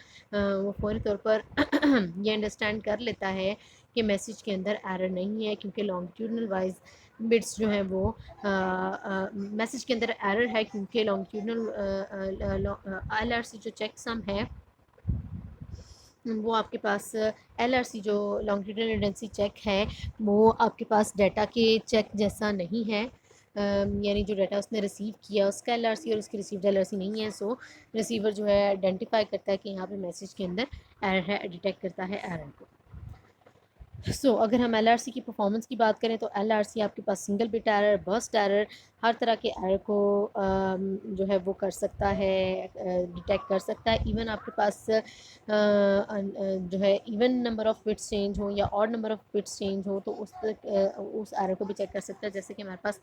वो फौरी तौर पर ये अंडरस्टैंड कर लेता है कि मैसेज के अंदर एरर नहीं है, क्योंकि लॉन्गिट्यूडनल वाइज बिट्स जो हैं वो मैसेज के अंदर एरर है, क्योंकि लॉन्गिट्यूडनल LRC जो चेक सम है वो आपके पास LRC जो लॉन्गिट्यूडनल रिडंडेंसी चेक है वो आपके पास डाटा के चेक जैसा नहीं है। यानी जो डाटा उसने रिसीव किया उसका LRC और उसकी रिसीव्ड LRC नहीं है। सो रिसीवर जो है आइडेंटिफाई करता है कि यहाँ पे मैसेज के अंदर एरर है, डिटेक्ट करता है एरर को। अगर हम LRC की परफॉर्मेंस की बात करें तो LRC आपके पास single bit error, burst error, हर तरह के एरर को जो है वो कर सकता है, डिटेक्ट कर सकता है। इवन आपके पास जो है even number of bits change हो या odd number of bits change हो तो उस एरर को भी चेक कर सकता है। जैसे कि हमारे पास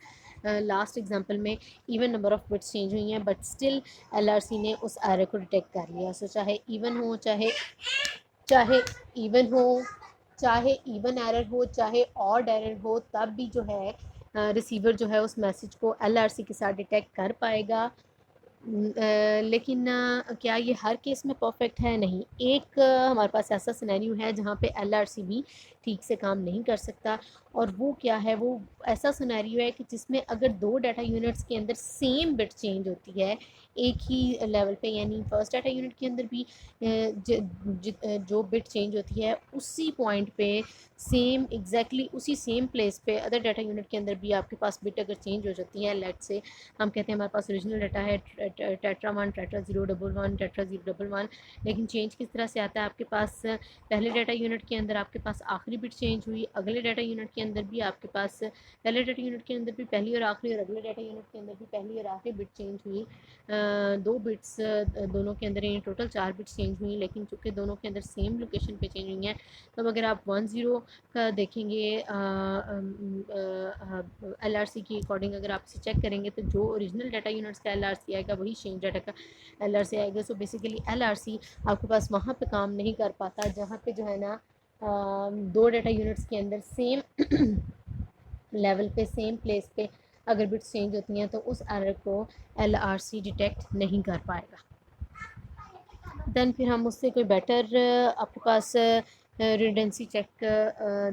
लास्ट एग्जांपल में even number of bits change हुई हैं, बट स्टिल LRC ने उस एरर को डिटेक्ट कर लिया। चाहे इवन हो, चाहे चाहे इवन हो, चाहे इवन एरर हो, चाहे ऑड एरर हो, तब भी जो है रिसीवर जो है उस मैसेज को LRC के साथ डिटेक्ट कर पाएगा। लेकिन क्या ये हर केस में परफेक्ट है? नहीं। एक हमारे पास ऐसा सिनेरियो है जहाँ पे LRC भी ठीक से काम नहीं कर सकता, और वो क्या है, वो ऐसा सिनेरियो है कि जिसमें अगर दो डाटा यूनिट्स के अंदर सेम बिट चेंज होती है एक ही लेवल पे, यानी फर्स्ट डाटा यूनिट के अंदर भी जो बिट चेंज होती है उसी पॉइंट पे सेम एग्जैक्टली उसी सेम प्लेस पे अदर डाटा यूनिट के अंदर भी आपके पास बिट अगर चेंज हो जाती है, लेट से हम कहते हैं हमारे पास ओरिजिनल डाटा है टेट्रा 1, टेट्रा 011, टेट्रा 011, लेकिन चेंज किस तरह से आता है, आपके पास पहले डाटा यूनिट के अंदर आपके पास आखिरी बिट चेंज हुई, अगले डाटा यूनिट के अंदर भी आपके पास पहले डाटा यूनिट के अंदर भी पहली और आखिरी, और अगले डाटा यूनिट के अंदर भी पहली और आखिरी बिट चेंज हुई। दो बिट्स दोनों के अंदर, यानी टोटल 4 बिट्स चेंज हुई, लेकिन चूँकि दोनों के अंदर सेम लोकेशन पे चेंज हुई हैं, तो अगर आप 10 का देखेंगे LRC की अकॉर्डिंग अगर आप इसे चेक करेंगे तो जो ओरिजिनल डाटा यूनिट्स का LRC आएगा वही चेंज डाटा का LRC आएगा। सो बेसिकली LRC आपके पास वहाँ पे काम नहीं कर पाता जहाँ पे जो है ना दो डाटा यूनिट्स के अंदर सेम लेवल पे सेम प्लेस पे अगर बिट्स चेंज होती हैं तो उस एरर को LRC डिटेक्ट नहीं कर पाएगा। देन फिर हम उससे कोई बेटर आपके पास रिडेंसी चेक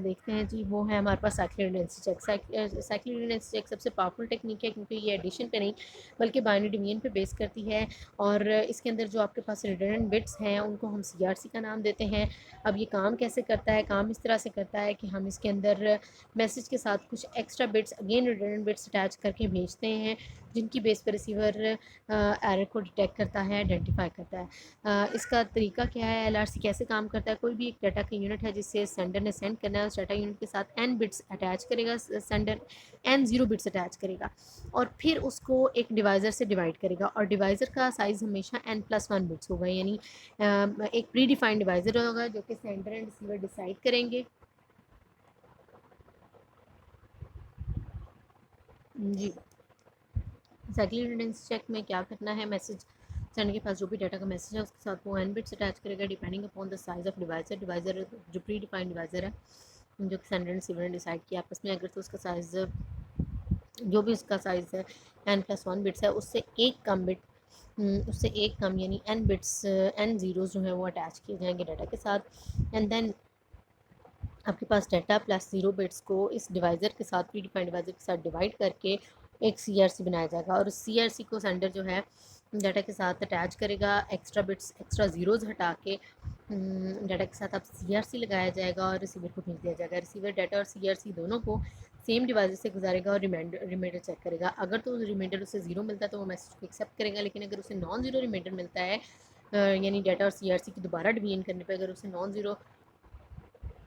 देखते हैं जी, वो है हमारे पास साइक्लिक रिडेंसी चेक। साइक्लिक रिडेंसी चेक सबसे पावरफुल टेक्निक है, क्योंकि ये एडिशन पे नहीं बल्कि बाइनरी डिवीजन पे बेस करती है, और इसके अंदर जो आपके पास रिडंडेंट बिट्स हैं उनको हम CRC का नाम देते हैं। अब ये काम कैसे करता है, काम इस तरह से करता है कि हम इसके अंदर मैसेज के साथ कुछ extra bits, again redundant bits attach करके भेजते हैं, जिनकी बेस पर रिसीवर एरर को डिटेक्ट करता है, आइडेंटिफाई करता है। इसका तरीका क्या है, LRC कैसे काम करता है, कोई भी एक डाटा का यूनिट है जिससे सेंडर ने सेंड करना है, उस डाटा यूनिट के साथ n बिट्स अटैच करेगा, सेंडर n 0 बिट्स अटैच करेगा, और फिर उसको एक डिवाइज़र से डिवाइड करेगा, और डिवाइज़र का साइज़ हमेशा n+1 बिट्स होगा, यानी एक प्री डिफाइंड डिवाइज़र होगा जो कि सेंडर एंड रिसीवर डिसाइड करेंगे। जी, साइक्लिक रिडंडेंसी चेक में क्या करना है, मैसेज सेंडर के पास जो भी डाटा का मैसेज है उसके साथ वो n बिट्स अटैच करेगा depending upon the size of divisor. Divisor जो प्री डिफाइंड डिवाइज़र है जो कि सेंडर एंड रिसीवर ने डिसाइड किया आपस में, अगर तो उसका साइज़ जो भी उसका साइज़ है n+1 बिट्स है उससे एक कम बिट, उससे एक कम यानी n बिट्स, n ज़ीरोज़ जो हैं वो अटैच किए जाएंगे डाटा के साथ, एंड देन आपके पास डाटा प्लस 0 बिट्स को इस डिवाइज़र के साथ, प्री डिफाइंड डिवाइज़र के साथ डिवाइड करके एक CRC बनाया जाएगा, और उस CRC को सेंडर जो है डाटा के साथ अटैच करेगा, एक्स्ट्रा बिट्स, एक्स्ट्रा ज़ीरोज़ हटा के डाटा के साथ अब CRC लगाया जाएगा और रिसीवर को भेज दिया जाएगा। रिसीवर डाटा और CRC दोनों को सेम डिवाइस से गुजारेगा और रिमाइंडर चेक करेगा। अगर तो रिमाइंडर उसे 0 मिलता है तो वो मैसेज को एक्सेप्ट करेगा, लेकिन अगर उसे नॉन ज़ीरो रिमाइंडर मिलता है यानी डाटा और CRC की दोबारा डिवीजन करने पर अगर उसे नॉन ज़ीरो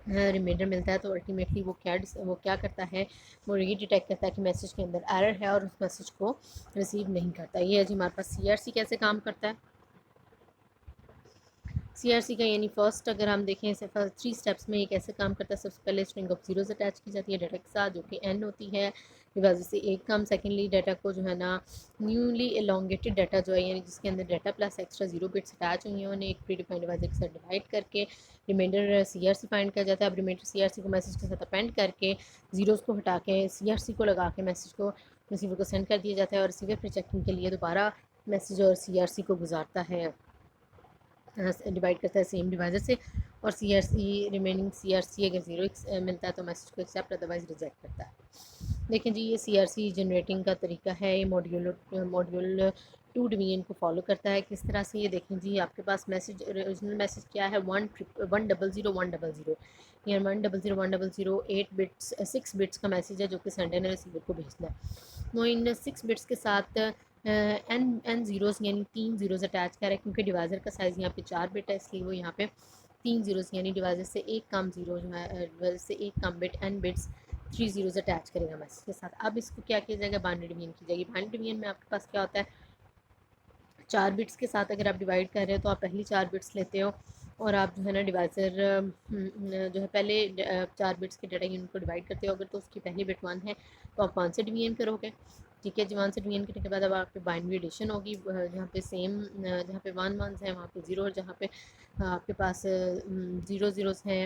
रिमाइंडर मिलता है तो अल्टीमेटली वो क्या करता है, वो ये डिटेक्ट करता है कि मैसेज के अंदर एरर है और उस मैसेज को रिसीव नहीं करता। ये है जी हमारे पास CRC कैसे काम करता है। सीआरसी का यानी फर्स्ट अगर हम देखें इसे थ्री स्टेप्स में ये कैसे काम करता है। सबसे पहले स्ट्रिंग ऑफ जीरोस अटैच की जाती है डाटा के साथ जो कि एन होती है, डिवाइस से एक काम। सेकेंडली डाटा को जो है ना न्यूली एलोंगेटेड डाटा जो है यानी जिसके अंदर data plus extra zero bits attach हुई हैं उन्हें एक प्री डिफाइंड डिवाइस के साथ डिवाइड करके रिमाइंडर सीआरसी फाइंड किया जाता है। अब रिमाइंडर सीआरसी को मैसेज के साथ अपेंड करके जीरोस को हटा के सीआरसी को लगा के मैसेज को रिसीवर को सेंड कर दिया जाता है और रिसीवर फिर चेकिंग के लिए दोबारा मैसेज और सीआरसी को गुजारता है, डिवाइड करता है सेम डिवाइजर से। और रिमेनिंग सीआरसी अगर ज़ीरो मिलता है तो मैसेज को एक्सेप्ट अदरवाइज रिजेक्ट करता है। देखें जी, ये सीआरसी जनरेटिंग का तरीका है। ये मॉड्यूल 2 डिवीजन को फॉलो करता है। किस तरह से, ये देखें जी, आपके पास मैसेज ओरिजिनल मैसेज क्या है 100 100 या 100 100 8 बिट्स 6 बिट्स का मैसेज है जो कि सेंडर ने रिसीवर को भेजना है। वो इन 6 बिट्स के साथ एन ज़ीरोस यानी 3 ज़ीरोस अटैच कर रहा है क्योंकि डिवाइज़र का साइज़ यहाँ पे 4 बिट है इसलिए वो यहाँ पे 3 ज़ीरोस यानी डिवाइज़र से एक कम ज़ीरो जो है डिवाइज़र से एक कम bit N bits 3 zeros attach करेगा मैसेज के साथ। अब इसको क्या किया जाएगा, बाइनरी डिवीजन की जाएगी। बाइनरी डिवीजन में आपके पास क्या होता है, 4 बिट्स के साथ अगर आप डिवाइड कर रहे हो तो आप पहली 4 बिट्स लेते हो और आप जो है ना डिवाइज़र जो है पहले 4 बिट्स के डाटा यूनिट को डिवाइड करते हो। अगर तो उसकी पहली बिट 1 है तो आप 1 से डिवीजन करोगे, ठीक है जी। 1 से डिवीजन करने के बाद अब आपकी बाइनरी एडिशन होगी जहाँ पे सेम जहाँ पे 1 1 है वहाँ पे 0 और जहाँ पे आपके पास 0 ज़ीरोस हैं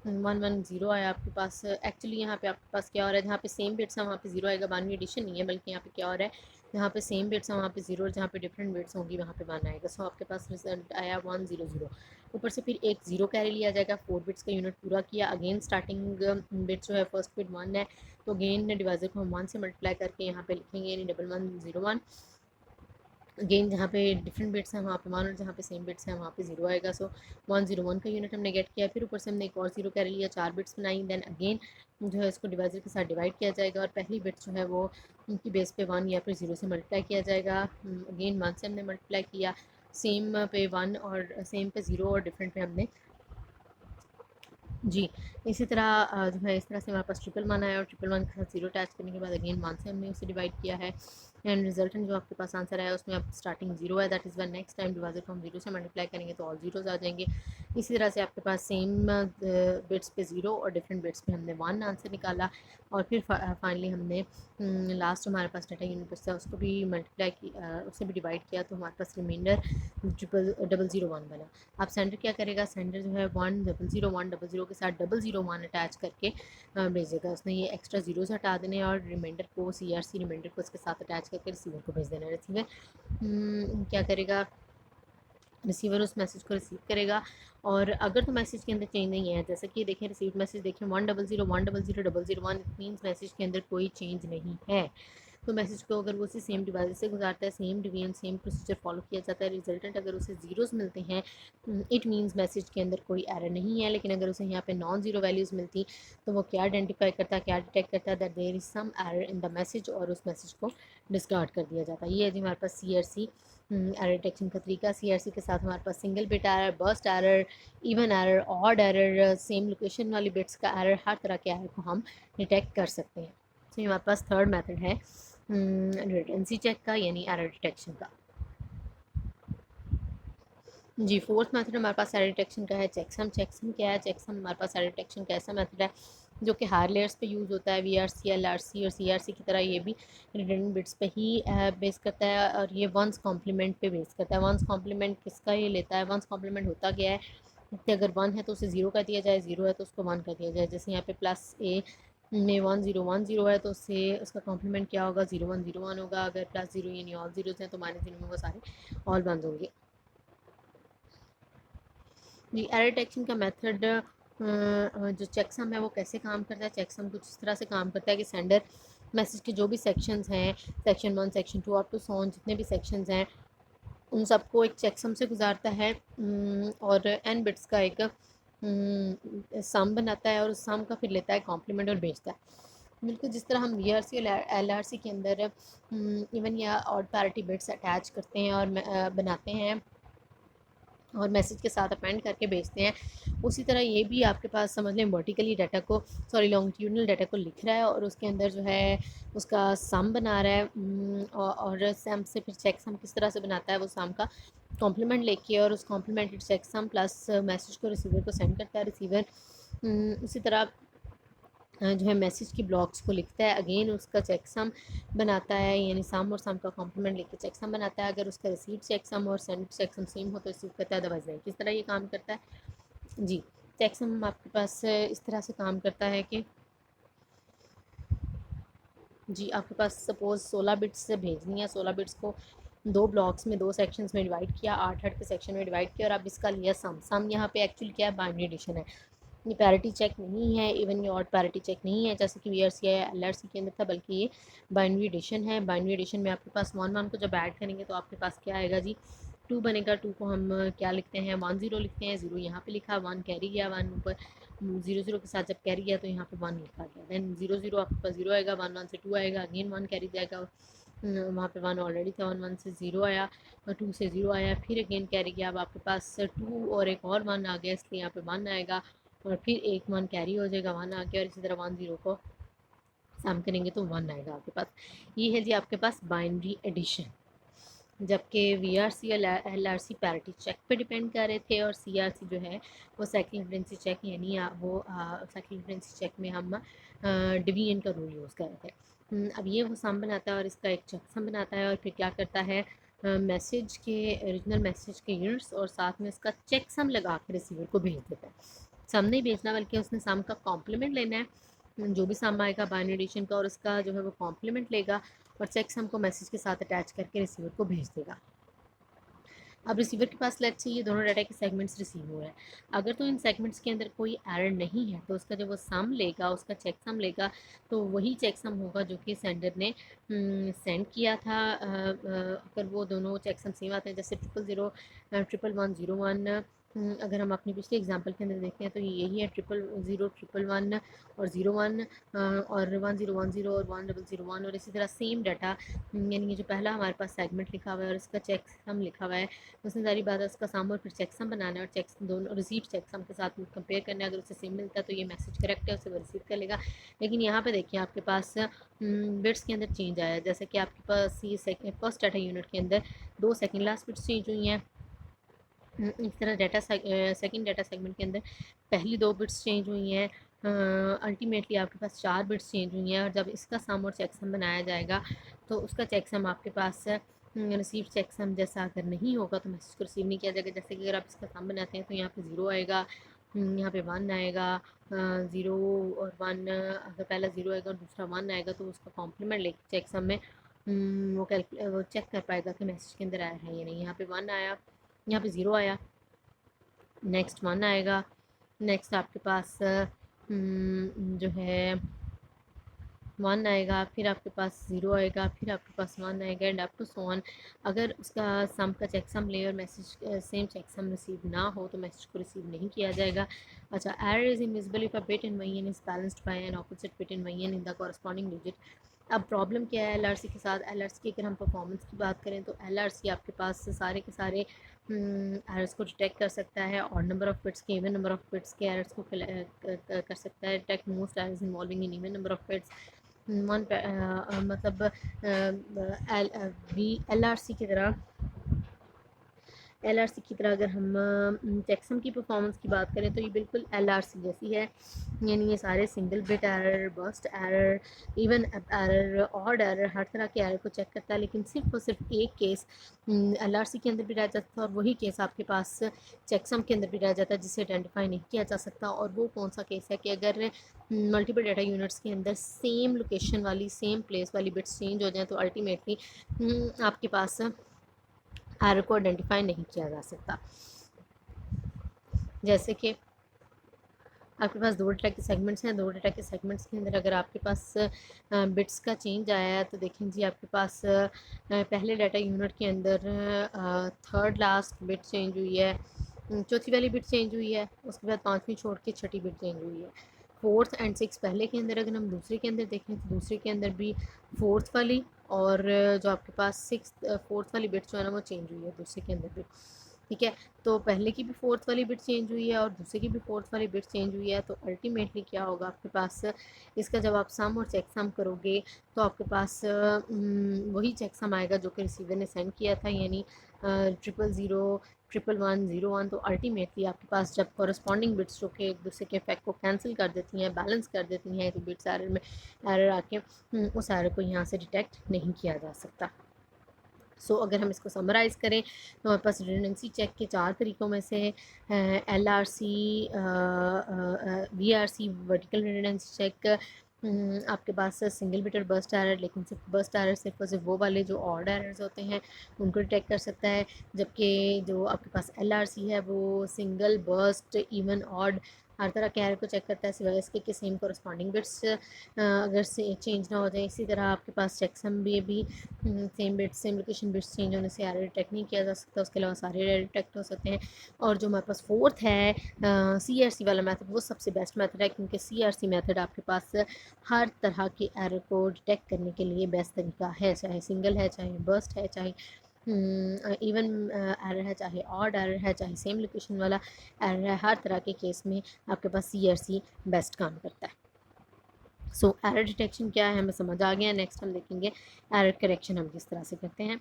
1 1 0 आया आपके पास। एक्चुअली यहाँ पे आपके पास क्या हो रहा है, जहाँ पे सेम बिट्स हैं वहाँ पे 0 आएगा, बाइनरी एडिशन नहीं है बल्कि यहाँ पे क्या हो रहा है, जहाँ पे सेम बिट्स हैं वहाँ पे 0 और जहाँ पे डिफरेंट बिट्स होंगी वहाँ पे 1 आएगा। सो आपके पास रिजल्ट आया 1 0 0। ऊपर से फिर एक 0 कैरी लिया जाएगा, 4 बिट्स का यूनिट पूरा किया। अगेन स्टार्टिंग बिट जो है फर्स्ट बिट 1 है तो अगेन डिवाइजर को हम 1 से मल्टीप्लाई करके यहाँ पे लिखेंगे यानी 1 1 0 1। अगेन जहाँ पे डिफरेंट बिट्स हैं वहाँ पे 1 और जहाँ पे सेम बिट्स हैं वहाँ पे 0 आएगा। सो 1 0 1 का यूनिट हमने गेट किया। फिर ऊपर से हमने एक और 0 कैरी लिया, 4 बिट्स बनाई। देन अगेन जो है इसको डिवाइजर के साथ डिवाइड किया जाएगा और पहली बिट जो है वो उनकी बेस पे 1 या फिर 0 से मल्टीप्लाई किया जाएगा। अगेन 1 से हमने मल्टीप्लाई किया, सेम पे 1 और सेम पे 0 और डिफरेंट पे हमने जी। इसी तरह जो है इस तरह से हमारे पास ट्रिपल 1 आया और ट्रिपल 1 के साथ 0 अटैच करने के बाद अगेन 1 से हमने उसे डिवाइड किया है एंड रिजल्टेंट जो आपके पास आंसर आया उसमें अब स्टार्टिंग 0 है। That is one next time divisor को हम 0 से मल्टीप्लाई करेंगे तो ऑल ज़ीरोज़ आ जाएंगे। इसी तरह से आपके पास सेम बिट्स पे 0 और डिफरेंट बिट्स पे हमने 1 आंसर निकाला और फिर फाइनली हमने लास्ट हमारे पास डाटा यूनिट बचता है उसको भी मल्टीप्लाई की उससे भी डिवाइड किया तो हमारे पास रिमाइंडर 0 0 0 1 बना। अब सेंडर क्या करेगा, सेंडर जो है 1 0 0 1 0 0 के साथ 0 0 1 अटैच करके भेजेगा। उसने ये एक्स्ट्रा ज़ीरोज़ हटा देने और रिमाइंडर को सीआरसी रिमाइंडर को इसके साथ अटैच करके रिसीवर को भेज देना। रिसीवर क्या करेगा, रिसीवर उस मैसेज को रिसीव करेगा और अगर तो मैसेज के अंदर चेंज नहीं है, जैसे कि देखें रिसीव मैसेज देखें 1 0 0 1 0 0 0 1, इट मीन्स मैसेज के अंदर कोई चेंज नहीं है। तो मैसेज को अगर वो उसी सेम डिवाइस से गुजारता है, same division same procedure follow किया जाता है, रिजल्टेंट अगर उसे ज़ीरोज़ मिलते हैं इट मीन्स मैसेज के अंदर कोई एरर नहीं है। लेकिन अगर उसे यहाँ पे नॉन ज़ीरो वैल्यूज़ मिलती तो वो क्या आइडेंटिफाई करता है, क्या डिटेक्ट करता है, that there is some error in the message और उस मैसेज को डिस्कार्ड कर दिया जाता है। ये है जी हमारे पास सीआरसी एरर डिटेक्शन का तरीका। सीआरसी के साथ हमारे पास single bit error, burst error, even error, odd error, same location वाली बिट्स का एरर, हर तरह के एरर को हम डिटेक्ट कर सकते हैं। तो ये हमारे पास थर्ड मेथड है रिडंडेंसी चेक का यानी एरर डिटेक्शन का। जी, फोर्थ मेथड हमारे पास एरर डिटेक्शन का है चेकसम। चेकसम क्या है, चेकसम हमारे पास एरर डिटेक्शन का ऐसा मेथड है जो कि हायर लेयर्स पे यूज़ होता है। वीआरसी, एलआरसी और सीआरसी की तरह ये भी रिडंडेंट बिट्स पे ही बेस करता है और ये वंस कॉम्प्लीमेंट पे बेस करता है। वंस कॉम्प्लीमेंट किसका ये लेता है, वंस कॉम्प्लीमेंट होता क्या है कि अगर 1 है तो उसे 0 कर दिया जाए, 0 है तो उसको 1 कर दिया जाए। जैसे यहाँ पे प्लस ए में 1 0 1 0 है तो उससे उसका कॉम्प्लीमेंट क्या होगा, 0 1 0 1 होगा। अगर प्लस 0 यानी ऑल ज़ीरोज़ हैं तो माइनस 0 में वो सारे ऑल वंस होंगे। जी, एरर डिटेक्शन का मेथड जो चेकसम है वो कैसे काम करता है। चेकसम कुछ इस तरह से काम करता है कि सेंडर मैसेज के जो भी सेक्शंस हैं, सेक्शन 1 सेक्शन 2 अप टू सॉन जितने भी सेक्शंस हैं उन सबको एक चेकसम से गुजारता है और एन बिट्स का एक सम बनाता है और उस सम का फिर लेता है कॉम्प्लीमेंट और भेजता है। बिल्कुल जिस तरह हम वीआरसी और एलआरसी के अंदर इवन या ऑड पैरिटी बिट्स अटैच करते हैं और बनाते हैं और मैसेज के साथ अपेंड करके भेजते हैं। उसी तरह ये भी आपके पास समझ लें वर्टिकली डाटा को, सॉरी लॉन्गिट्यूडनल डाटा को लिख रहा है और उसके अंदर जो है उसका सम बना रहा है। और सम से फिर चेक सम किस तरह से बनाता है, वो सम का कॉम्प्लीमेंट लेके और उस कॉम्प्लीमेंटेड चेक सम प्लस मैसेज को रिसीवर को सेंड करता है। रिसीवर उसी तरह जो है मैसेज की ब्लॉक्स को लिखता है, अगेन उसका चेकसम बनाता है, यानी सम और सम का कॉम्प्लीमेंट लेके चेकसम बनाता है। अगर उसका रिसीव चेकसम और सेंड चेकसम सेम हो तो रिसीव करता है, अदरवाइज नहीं। किस तरह ये काम करता है जी, चेकसम आपके पास इस तरह से काम करता है कि जी आपके पास सपोज़ 16 बिट्स से भेजनी है, 16 बिट्स को 2 ब्लॉक्स में 2 सेक्शंस में डिवाइड किया, 8-8 के सेक्शन में डिवाइड किया और अब इसका लिया सम यहाँ पे एक्चुअली क्या है, बाइनरी एडिशन है। ये पैरिटी चेक नहीं है, इवन ये ऑड पैरिटी चेक नहीं है जैसे कि वीआरसी या एलआरसी के अंदर था, बल्कि ये बाइनरी एडिशन है। बाइनरी एडिशन में आपके पास 1 1 को जब ऐड करेंगे तो आपके पास क्या आएगा जी, 2 बनेगा। 2 को हम क्या लिखते हैं, 1 0 लिखते हैं। 0 यहाँ पे लिखा, 1 कैरी गया, 1 ऊपर 0 0 के साथ जब कैरी गया तो यहाँ पे 1 लिखा गया। देन 0 0 आपके पास 0 आएगा, 1 1 से 2 आएगा, अगेन 1 कैरी जाएगा, वहाँ पे 1 ऑलरेडी था, 1 1 से 0 आया और 2 से 0 आया, फिर अगेन कैरी गया। अब आपके पास 2 और एक और 1 आ गया, इसलिए यहाँ पे 1 आएगा और फिर एक 1 कैरी हो जाएगा, 1 आ गया और इसी तरह 1 0 को सम करेंगे तो 1 आएगा आपके पास। ये है जी आपके पास बाइनरी एडिशन। जबकि वीआरसी और एलआरसी पैरिटी चेक पे डिपेंड कर रहे थे और सीआरसी जो है वो सेकंड डिफरेंसी चेक, यानी वो सेकंड डिफरेंसी चेक में हम डिवीजन का रूल यूज़ कर रहे थे। अब ये वो सम बनाता है और इसका एक चेक सम बनाता है और फिर क्या करता है, मैसेज के ओरिजिनल मैसेज के यूनिट्स और साथ में इसका चेक सम लगा के रिसीवर को भेज देता है। सम नहीं भेजना बल्कि उसने सम का कॉम्प्लीमेंट लेना है, जो भी सम आएगा बाइनरी एडिशन का, और उसका जो है वो कॉम्प्लीमेंट लेगा और चेकसम को मैसेज के साथ अटैच करके रिसीवर को भेज देगा। अब रिसीवर के पास लेट्स से ये दोनों डाटा के सेगमेंट्स रिसीव हो रहे हैं। अगर तो इन सेगमेंट्स के अंदर कोई एरर नहीं है तो उसका जब वो सम लेगा, उसका चेक सम लेगा, तो वही चेक सम होगा जो कि सेंडर ने सेंड किया था। अगर वो दोनों चेक सम सेम आते हैं, जैसे 000 111 0 1, अगर हम अपनी पिछले एग्जांपल के अंदर देखते हैं तो ये यही है, 000 111 और 01 और 1010 और 1001 और इसी तरह सेम डाटा, यानी ये जो पहला हमारे पास सेगमेंट लिखा हुआ है और इसका चेक सम लिखा हुआ है, उसमें सारी बात है उसका सम और फिर चेकसम बनाना है और चेक दोनों रिसीव चेकसम के साथ कंपेयर करना है। अगर उसे सेम मिलता है तो ये मैसेज करेक्ट है, उसे वो रिसीव कर लेगा। लेकिन यहाँ पे देखिए आपके पास बिट्स के अंदर चेंज आया है, जैसे कि आपके पास ये फर्स्ट डाटा यूनिट के अंदर 2 सेकेंड लास्ट बिट्स चेंज हुई हैं। इस तरह डाटा सेकंड डाटा सेगमेंट के अंदर पहली 2 बिट्स चेंज हुई हैं। अल्टीमेटली आपके पास 4 बिट्स चेंज हुई हैं और जब इसका सम और चेकसम बनाया जाएगा तो उसका चेकसम आपके पास रिसीव चेकसम जैसा अगर नहीं होगा तो मैसेज को रिसीव नहीं किया जाएगा। जैसे कि अगर आप इसका सम बनाते हैं तो यहाँ पे 0 आएगा, यहाँ पे 1 आएगा, 0 और 1, अगर पहला 0 आएगा और दूसरा 1 आएगा तो उसका कॉम्प्लीमेंट लेके चेकसम में वो चेक कर पाएगा कि मैसेज के अंदर आया है या नहीं। यहाँ पे 1 आया, यहाँ पे 0 आया, नेक्स्ट 1 आएगा, नेक्स्ट आपके पास जो है 1 आएगा, फिर आपके पास 0 आएगा, फिर आपके पास 1 आएगा and up to so on. अगर उसका सम का चेकसम ले और मैसेज सेम चेकसम रिसीव ना हो तो मैसेज को रिसीव नहीं किया जाएगा। अच्छा, error is invisible if a bit in Y N is balanced by an opposite bit in Y N in the corresponding digit. अब प्रॉब्लम क्या है एलआरसी के साथ, एलआरसी की अगर हम परफॉर्मेंस की बात करें तो एलआरसी आपके पास सारे के सारे एरर्स को डिटेक्ट कर सकता है और नंबर ऑफ़ बिट्स के, इवन नंबर ऑफ़ बिट्स के एरर्स को कर सकता है। Detect most errors involving in even number of bits. मतलब एल आर सी की तरह, एलआरसी की तरह अगर हम चेकसम की परफॉर्मेंस की बात करें तो ये बिल्कुल एलआरसी जैसी है, यानी ये सारे single bit error, burst error, even error, odd error, हर तरह के एरर को चेक करता है। लेकिन सिर्फ और सिर्फ एक केस एलआरसी के अंदर भी रह जाता है और वही केस आपके पास चेकसम के अंदर भी रह जाता है जिसे आइडेंटिफाई नहीं किया जा सकता। और वो कौन सा केस है कि अगर मल्टीपल डाटा यूनिट्स के अंदर सेम लोकेशन वाली, सेम प्लेस वाली बिट्स चेंज हो जाएँ तो अल्टीमेटली आपके पास एरर को आइडेंटिफाई नहीं किया जा सकता। जैसे कि आपके पास 2 डाटा के सेगमेंट्स हैं, 2 डाटा के सेगमेंट्स के अंदर अगर आपके पास बिट्स का चेंज आया है तो देखें जी आपके पास पहले डाटा यूनिट के अंदर थर्ड लास्ट बिट चेंज हुई है, चौथी वाली बिट चेंज हुई है, उसके बाद 5वीं छोड़ के छठी बिट चेंज हुई है। 4th एंड 6th पहले के अंदर, अगर हम दूसरे के अंदर देखें तो दूसरे के अंदर भी 4th वाली और जो आपके पास 4th वाली बिट जो है ना वो चेंज हुई है दूसरे के अंदर भी। ठीक है। तो पहले की भी फोर्थ वाली बिट चेंज हुई है और दूसरे की भी फोर्थ वाली बिट चेंज हुई है, तो अल्टीमेटली क्या होगा आपके पास, इसका जब आप सम और चेक सम करोगे तो आपके पास वही चेक सम आएगा जो कि रिसीवर ने सेंड किया था, यानी 000 111 0 1। तो अल्टीमेटली आपके पास जब कॉरस्पॉन्डिंग बिट्स जो कि एक दूसरे के इफेक्ट को कैंसिल कर देती हैं, बैलेंस कर देती हैं, तो बिट्स एरर में एरर आके उस एरर को यहाँ से डिटेक्ट नहीं किया जा सकता। अगर हम इसको समराइज़ करें तो हमारे पास रिडंडेंसी चेक के 4 तरीक़ों में से LRC, VRC vertical redundancy check, आपके पास सिंगल बिट और बर्स्ट एरर, लेकिन सिर्फ बर्स्ट एरर सिर्फ और सिर्फ वो वाले जो ऑड एरर्स होते हैं उनको डिटेक्ट कर सकता है, जबकि जो आपके पास LRC है वो सिंगल, बर्स्ट, इवन, ऑड हर तरह के एरर को चेक करता है, सिवाय इसके कि सेम कॉरस्पॉन्डिंग बिट्स अगर से चेंज ना हो जाए। इसी तरह आपके पास चेकसम में भी same bits same location bits change होने से एरर डिटेक्ट नहीं किया जा सकता, उसके अलावा सारे एरर डिटेक्ट हो सकते हैं। और जो हमारे पास फोर्थ है CRC वाला मेथड, वो सबसे बेस्ट मेथड है, क्योंकि CRC मेथड आपके पास हर तरह के एरर को डिटेक्ट करने के लिए बेस्ट तरीका है, चाहे सिंगल है, चाहे बर्स्ट है, चाहे इवन एरर है, चाहे ऑड एरर है, चाहे सेम लोकेशन वाला एरर है, हर तरह के केस में आपके पास CRC बेस्ट काम करता है। एरर डिटेक्शन क्या है हमें समझ आ गया। नेक्स्ट हम देखेंगे एरर करेक्शन हम किस तरह से करते हैं।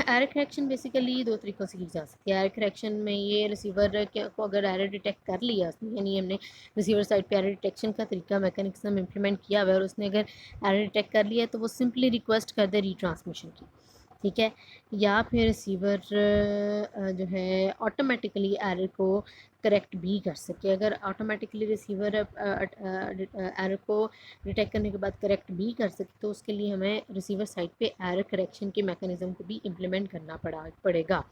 एरर करेक्शन बेसिकली 2 तरीक़ों से की जा सकती है। एरर करेक्शन में ये रिसीवर को अगर एरर डिटेक्ट कर लिया उसने, यानी हमने रिसीवर साइड पे एरर डिटेक्शन का तरीका मैकेनिज्म इम्प्लीमेंट किया हुआ है और उसने अगर एरर डिटेक्ट कर लिया है तो वो सिंपली रिक्वेस्ट कर दे रीट्रांसमिशन की, ठीक है। या फिर रिसीवर जो है ऑटोमेटिकली एरर को करेक्ट भी कर सके। अगर ऑटोमेटिकली रिसीवर एरर को डिटेक्ट करने के बाद करेक्ट भी कर सके तो उसके लिए हमें रिसीवर साइड पे एरर करेक्शन के मैकेनिज़्म को भी इम्प्लीमेंट करना पड़ेगा।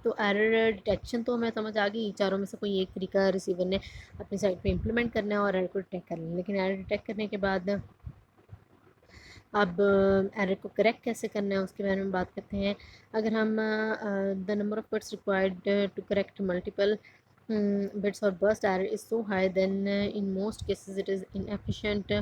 तो एरर डिटेक्शन तो हमें समझ आ गई, चारों में से कोई एक तरीका रिसीवर ने अपनी साइड पे इम्प्लीमेंट करना है और एरर को डिटेक्ट करना है। लेकिन एरर डिटेक्ट करने के बाद अब एरर को करेक्ट कैसे करना है उसके बारे में बात करते हैं। अगर हम the number of bits required to correct multiple bits और burst error is so high then in most cases it is inefficient.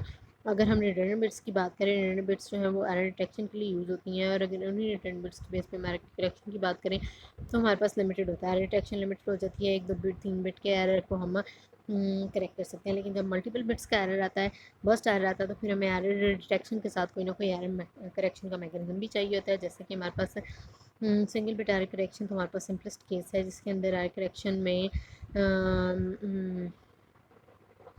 अगर हम रिटर्न बिट्स की बात करें, रिटर्न बिट्स जो हैं वो एरर डिटेक्शन के लिए यूज़ होती हैं, और अगर उन्हीं रिटर्न बिट्स के बेस पे एरर करेक्शन की बात करें तो हमारे पास लिमिटेड होता है, एरर डिटेक्शन लिमिटेड हो जाती है। 1 2 बिट 3 बिट के एरर को हम करेक्ट कर सकते हैं। लेकिन जब मल्टीपल बिट्स का एरर आता है, बर्स्ट एरर आता है, तो फिर हमें एरर डिटेक्शन के साथ कोई ना कोई एरर करेक्शन का मैकेनिज्म भी चाहिए होता है। जैसे कि हमारे पास सिंगल बिट एरर करेक्शन तो हमारे पास सिंपलेस्ट केस है, जिसके अंदर एरर करेक्शन में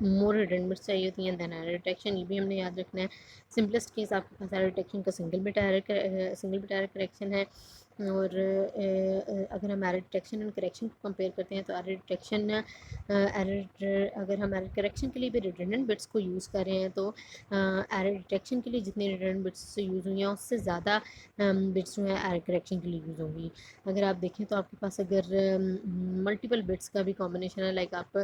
मोर रिडंडेंट चाहिए होती हैं देन एरर डिटेक्शन। ये भी हमने याद रखना है। सिंपलेस्ट केस आपके पास एरर डिटेक्शन का सिंगल बिट एरर करेक्शन है। और अगर हम एरर डिटेक्शन एंड करेक्शन को कंपेयर करते हैं तो एरर डिटेक्शन अगर हम एरर करेक्शन के लिए भी रिडंडेंट बिट्स को यूज़ कर रहे हैं तो एरर डिटेक्शन के लिए जितनी रिडंडेंट बिट्स से यूज़ हुई हैं उससे ज़्यादा बिट्स जो है एरर करेक्शन के लिए यूज़ होंगी। अगर आप देखें तो आपके पास अगर मल्टीपल बिट्स का भी कॉम्बिनेशन है, लाइक आप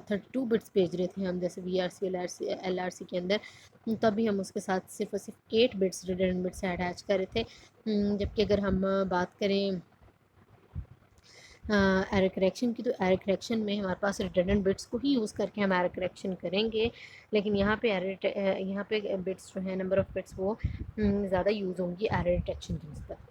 32 बिट्स भेज रहे थे हम, जैसे VRC LRC के अंदर, तभी हम उसके साथ सिर्फ और सिर्फ 8 बिट्स रिडंडेंट बिट्स अटैच कर रहे थे। जबकि अगर हम बात करें एरर करेक्शन की, तो एरर करेक्शन में हमारे पास रिडंडेंट बिट्स को ही यूज़ करके हम एरर करेक्शन करेंगे, लेकिन यहाँ पे बिट्स जो है नंबर ऑफ़ बिट्स वो ज़्यादा यूज़ होंगी एरर डिटेक्शन की निस्बत।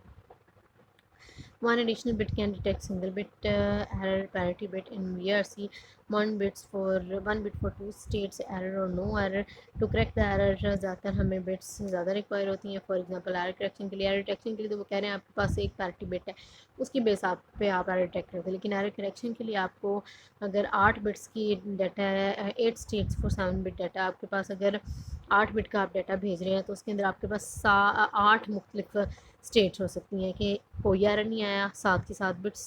One additional bit can detect single bit error, parity bit in VRC, one bit for two states, error or no error. To correct the error ज़्यादातर हमें बिट्स ज़्यादा रिक्वायर होती हैं। फॉर एग्जांपल एरर करेक्शन के लिए, एरर डिटेक्शन के लिए तो वो कह रहे हैं आपके पास एक पैरिटी बिट है, उसकी बेस पे आप एरर डिटेक्ट करते हैं। लेकिन एरर करेक्शन के लिए आपको अगर 8 बिट्स की डाटा है, 8 स्टेट्स फॉर 7 बिट डाटा, आपके पास अगर 8 बिट का आप डाटा भेज रहे हैं तो उसके अंदर आपके पास 8 मुख्तलिफ स्टेट्स हो सकती हैं कि कोई एरर नहीं आया, 7 की 7 बिट्स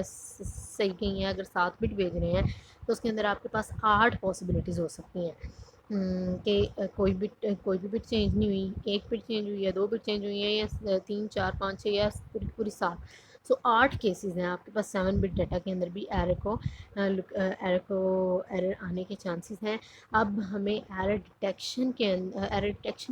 सही गई हैं। अगर 7 बिट भेज रहे हैं तो उसके अंदर आपके पास 8 पॉसिबिलिटीज़ हो सकती हैं कि कोई भी बिट चेंज नहीं हुई, 1 बिट चेंज हुई है, 2 बिट चेंज हुई है, या 3 4 5 6 या पूरी 7। 8 केसेस हैं आपके पास 7 बिट डाटा के अंदर भी एरर आने के चांसेस हैं। अब हमें एरर डिटेक्शन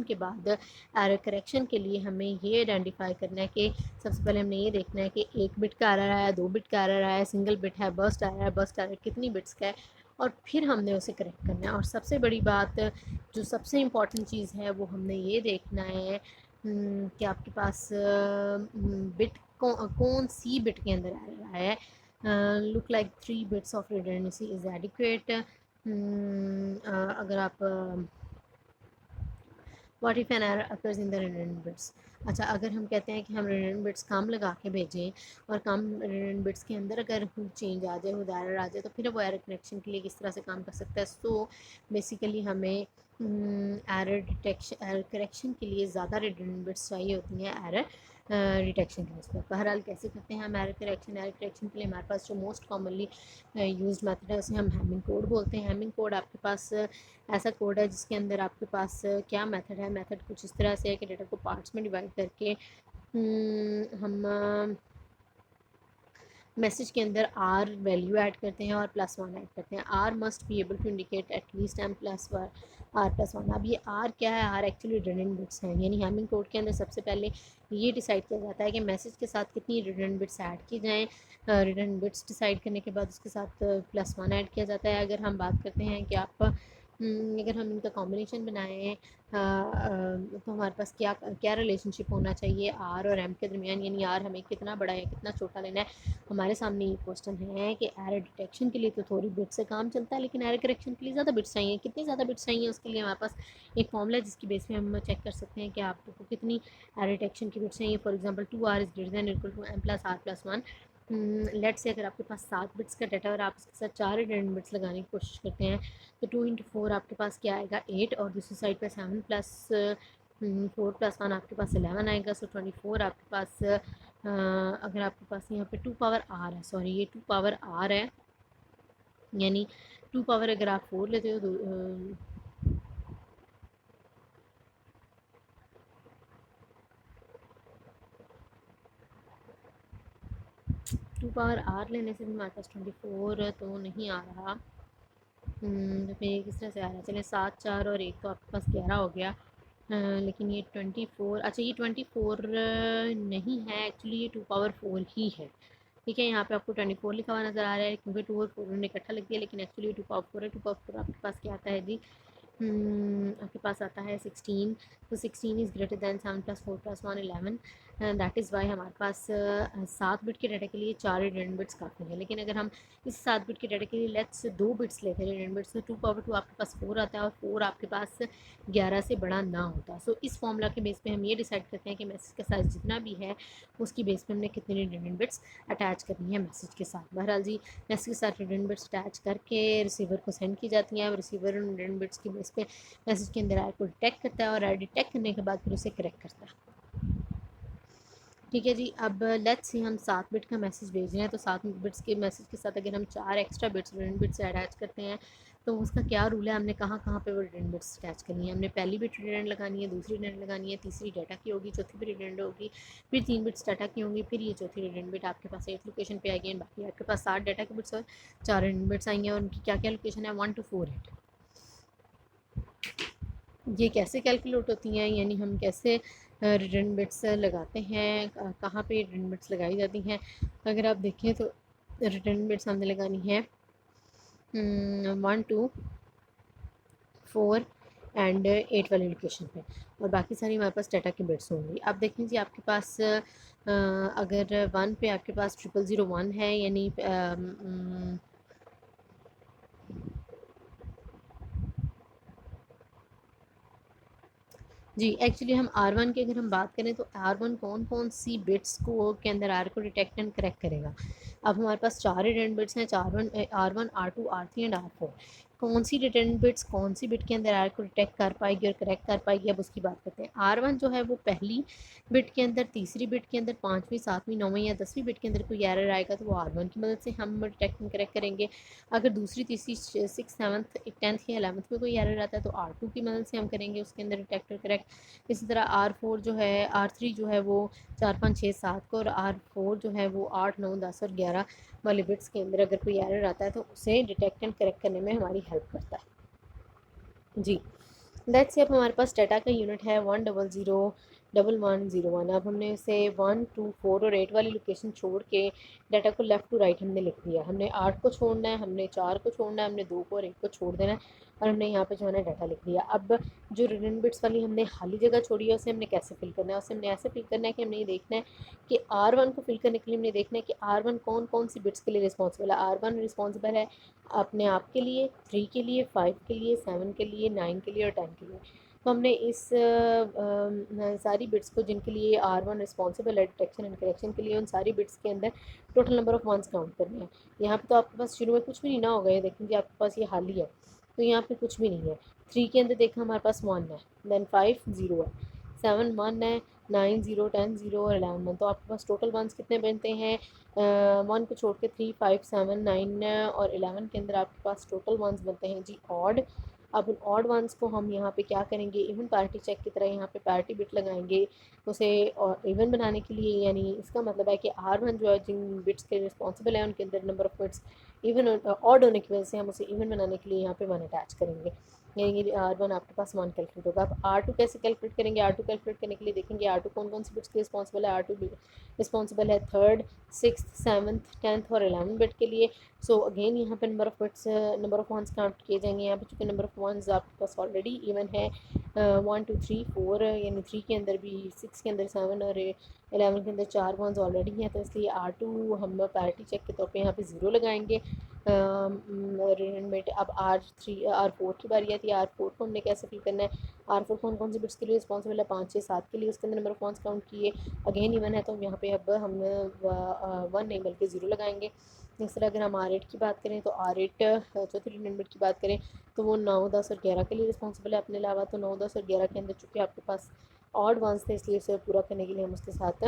के बाद एरर करेक्शन के लिए हमें ये आइडेंटिफाई करना है कि सबसे पहले हमने ये देखना है कि 1 बिट का एरर आया, 2 बिट का एरर आया, सिंगल बिट है, बर्स्ट एरर कितनी बिट्स का है, और फिर हमने उसे करेक्ट करना है। और सबसे बड़ी बात, जो सबसे इम्पॉर्टेंट चीज़ है, वो हमने ये देखना है कि आपके पास बिट कौन सी बिट के अंदर आ रहा है। Look like 3 bits of redundancy is adequate. अगर आप what if an error occurs in the redundant bits. अच्छा, अगर हम कहते हैं कि हम रिडंडेंट बिट्स कम लगा के भेजें और कम रिडंडेंट बिट्स के अंदर अगर चेंज आ जाए, खुद एरर आ जाए, तो फिर वो एरर करेक्शन के लिए किस तरह से काम कर सकता है। सो बेसिकली हमें एरर करेक्शन के लिए ज़्यादा रिडंडेंट बिट्स चाहिए होती हैं एरर डिटेक्शन के लिए। बहरहाल कैसे करते हैं हम एरर करेक्शन के लिए हमारे पास जो मोस्ट कॉमनली यूज्ड मेथड है उसे हम हैमिंग कोड बोलते हैं। हैमिंग कोड आपके पास ऐसा कोड है जिसके अंदर आपके पास क्या मेथड है। मेथड कुछ इस तरह से है कि डेटा को पार्ट्स में डिवाइड करके हम मैसेज के अंदर आर वैल्यू ऐड करते हैं और +1 ऐड करते हैं। R must be able to indicate at least m+1 अब ये आर क्या है, आर एक्चुअली रिडंडेंट बिट्स हैं। यानी हैमिंग कोड के अंदर सबसे पहले ये डिसाइड किया जाता है कि मैसेज के साथ कितनी रिडंडेंट बिट्स ऐड की जाएँ। रिडंडेंट बिट्स डिसाइड करने के बाद उसके साथ +1 ऐड किया जाता है। अगर हम बात करते हैं कि आप अगर हम इनका कॉम्बिनेशन बनाएं तो हमारे पास क्या क्या रिलेशनशिप होना चाहिए आर और एम के दरमियान, यानी आर हमें कितना बड़ा या कितना छोटा लेना है। हमारे सामने ये क्वेश्चन है कि एरर डिटेक्शन के लिए तो थोड़ी बिट से काम चलता है, लेकिन एरर करेक्शन के लिए ज़्यादा बिट्स चाहिए। कितनी ज़्यादा बिट्स चाहिए उसके लिए हमारे पास एक फॉर्मूला है जिसकी बेस पे हम चेक कर सकते हैं कि आपको कितनी एरर डिटेक्शन की बिट्स चाहिए। For example 2r is greater than equal to m+r+1। Let say अगर आपके पास 7 बिट्स का डाटा और आप इसके साथ 4 रिडंडेंट बिट्स लगाने की कोशिश करते हैं तो 2 × 4 आपके पास क्या आएगा 8, और दूसरी साइड पर 7 + 4 + 1 आपके पास 11 आएगा। सो 24 आपके पास अगर आपके पास यहाँ पे 2 पावर r है, सॉरी ये 2 पावर r है, यानी 2 पावर अगर आप 4 लेते हो तो 2 पावर r लेने से भी हमारे पास 24 तो नहीं आ रहा। तो फिर किस तरह से आ रहा है, चलिए 7, 4 और 1 तो आपके पास 11 हो गया। लेकिन ये 24, अच्छा ये 24 नहीं है एक्चुअली, ये 2 पावर 4 ही है। ठीक है, यहाँ पे आपको 24 लिखा हुआ नज़र आ रहा है क्योंकि 2 और 4 उन्होंने इकट्ठा लिख दिया, लेकिन एक्चुअली 2 पावर 4 है। 2 पावर 4 आपके पास क्या आता है जी, आपके पास आता है 16। तो 16 is greater than 7 + 4 + 1 11। That is Y हमारे पास 7 बिट के डाटा के लिए 4 रिडंडेंट बिट्स काफ़ी हैं। लेकिन अगर हम इस 7 बिट के डाटा के लिए लेट्स 2 बिट्स लेते हैं रिडंडेंट बिट्स, तो 2 पावर 2 आपके पास 4 आता है और 4 आपके पास 11 से बड़ा ना होता। सो इस फॉर्मूला के बेस पे हम ये डिसाइड करते हैं कि मैसेज का साइज़ जितना भी है उसकी बेस पे हमने कितनी रिडंडेंट बिट्स अटैच करनी है मैसेज के साथ। बहरहाल जी मैसेज के साथ रिडंडेंट बिट्स अटैच करके रिसीवर को सेंड की जाती हैं और रिसीवर रिडंडेंट बिट्स की बेस पे मैसेज के अंदर एरर को डिटेक्ट करता है और एरर डिटेक्ट करने के बाद फिर उसे करेक्ट करता है। ठीक है जी, अब लेट्स से हम 7 बिट का मैसेज भेज रहे हैं, तो 7 बिट्स के मैसेज के साथ अगर हम 4 extra bits redundant bits attach करते हैं तो उसका क्या रूल है, हमने कहाँ कहाँ पे वो रिडंडेंट बिट्स अटैच करनी है। हमने पहली बिट रिडंडेंट लगानी है, दूसरी रिडंडेंट लगानी है, तीसरी डाटा की होगी, चौथी भी रिडंडेंट होगी, फिर 3 बिट्स डाटा की होंगी, फिर ये चौथी रिडंडेंट बिट आपके पास 8 लोकेशन पे आएगी। एंड बाकी आपके पास 7 डाटा की बिट्स और 4 रिडंडेंट बिट्स आएंगे और उनकी क्या क्या लोकेशन है 1 to 4 8। ये कैसे कैलकुलेट होती हैं, यानी हम कैसे रिटर्न बिट्स लगाते हैं, कहाँ पे रिटर्न बिट्स लगाई जाती हैं। अगर आप देखें तो रिटर्न बिट्स हमने लगानी है 1 to 4 एंड 8 वाली लोकेशन पे, और बाकी सारी हमारे पास डाटा की बिट्स होंगी। अब देखें जी आपके पास अगर 1 पे आपके पास 0001 है, यानी जी एक्चुअली हम R1 की अगर हम बात करें तो R1 कौन कौन सी बिट्स को के अंदर आर को डिटेक्ट एंड करेक्ट करेगा। अब हमारे पास 4 रिटर्न बिट्स हैं, R1 R2 R3 and R4। कौन सी रिटर्न बिट्स कौन सी बिट के अंदर आर को डिटेक्ट कर पाएगी और करेक्ट कर पाएगी, अब उसकी बात करते हैं। R1 जो है वो पहली बिट के अंदर, तीसरी बिट के अंदर, 5वीं 7वीं 9वीं या 10वीं बिट के अंदर कोई एरर आएगा तो वो R1 की मदद से हम डिटेक्ट एंड करेक्ट करेंगे। अगर दूसरी, तीसरी, 6th 7th 10th या 11th में कोई एरर आता है तो R2 की मदद से हम करेंगे उसके अंदर डिटेक्ट और करेक्ट। इसी तरह R4 जो है, R3 जो है वो 4 5 6 7 को, और R4 जो है वो 8 9 10 और 11 वाले बिट्स के अंदर अगर कोई एरर आता है तो उसे डिटेक्ट एंड करेक्ट करने में हमारी हेल्प करता है जी। लेट्स से अब हमारे पास डाटा का यूनिट है 100 1101। अब हमने इसे 1 2 4 और 8 वाली लोकेशन छोड़ के डाटा को लेफ़्ट टू राइट हमने लिख दिया। हमने 8 को छोड़ना है, हमने 4 को छोड़ना है, हमने 2 को और 1 को छोड़ देना है और हमने यहाँ पे जो है ना डाटा लिख दिया। अब जो रिटर्न बिट्स वाली हमने खाली जगह छोड़ी है उसे हमने कैसे फिल करना है, उसे हमने ऐसे फिल करना है कि हमने ये देखना है कि R1 को फिल करने के लिए हमने देखना है कि R1 कौन कौन सी बिट्स के लिए रिस्पॉन्सिबल है। R1 रिस्पॉन्सिबल है अपने आप के लिए, 3 के लिए, 5 के लिए, 7 के लिए, 9 के लिए और 10 के लिए। तो हमने इस सारी बिट्स को जिनके लिए R1 रिस्पॉन्सिबल है डिटेक्शन एंड करेक्शन के लिए, उन सारी बिट्स के अंदर total number of ones count करने हैं। यहाँ पे तो आपके पास शुरू में कुछ भी नहीं ना होगा, ये देखेंगे आपके पास ये खाली है तो यहाँ पे कुछ भी नहीं है। 3 के अंदर देखा हमारे पास 1 है, देन 5 0 है, 7 1 है, 9 0 10 0 और 11 1। तो आपके पास टोटल वंस कितने बनते हैं? 1 को छोड़ के 3 5 7 9 और 11 के अंदर आपके पास टोटल वंस बनते हैं जी ऑड। अब उन ऑड वंस को हम यहाँ पे क्या करेंगे, इवन पार्टी चेक की तरह यहाँ पे पार्टी बिट लगाएंगे उसे और इवन बनाने के लिए। यानी इसका मतलब है कि R1 जो है जिन बिट्स के रिस्पॉन्सिबल है उनके अंदर number of bits even odd होने की वजह से हम उसे इवन बनाने के लिए यहाँ पे 1 अटैच करेंगे, यानी कि R1 आपके पास 1 कैलकुलेट होगा। अब R2 कैसे कैलकुलेट करेंगे? R2 कैलकुलेट करने के लिए देखेंगे R2 कौन कौन सी बिट्स के रिस्पॉन्सिबल है। R2 रिस्पॉन्सिबल है 3rd 6th 7th 10th और 11 बिट के लिए। सो अगेन यहाँ पे number of bits number of ones count किए जाएंगे। यहाँ पे चूँकि नंबर ऑफ़ वंस आपके पास ऑलरेडी इवन है 1 2 3 4, यानी 3 के अंदर भी, 6 के अंदर 7 और 11 के अंदर 4 वंस ऑलरेडी हैं, तो इसलिए R2 हम पैरिटी चेक के तौर पे यहाँ पे 0 लगाएंगे। रिमेट अब R4 की बारी आती है। R4 को हमने कैसे फिल करना है? R4 कौन कौन सी बिट्स के लिए रिस्पॉन्सिबल है? 5 6 7 के लिए, उसके अंदर नंबर ऑफ वंस काउंट किए, अगेन इवन है तो यहाँ पे अब हम 1 नहीं बल्कि 0 लगाएंगे। इस तरह अगर हम R8 की बात करें तो R8 चौथी रिटर्न बिट की बात करें तो वो 9 10 और 11 के लिए रिस्पॉन्सिबल है अपने अलावा। तो 9 10 और 11 के अंदर चूँकि आपके पास ऑड वंस थे इसलिए उसे पूरा करने के लिए हम उसके साथ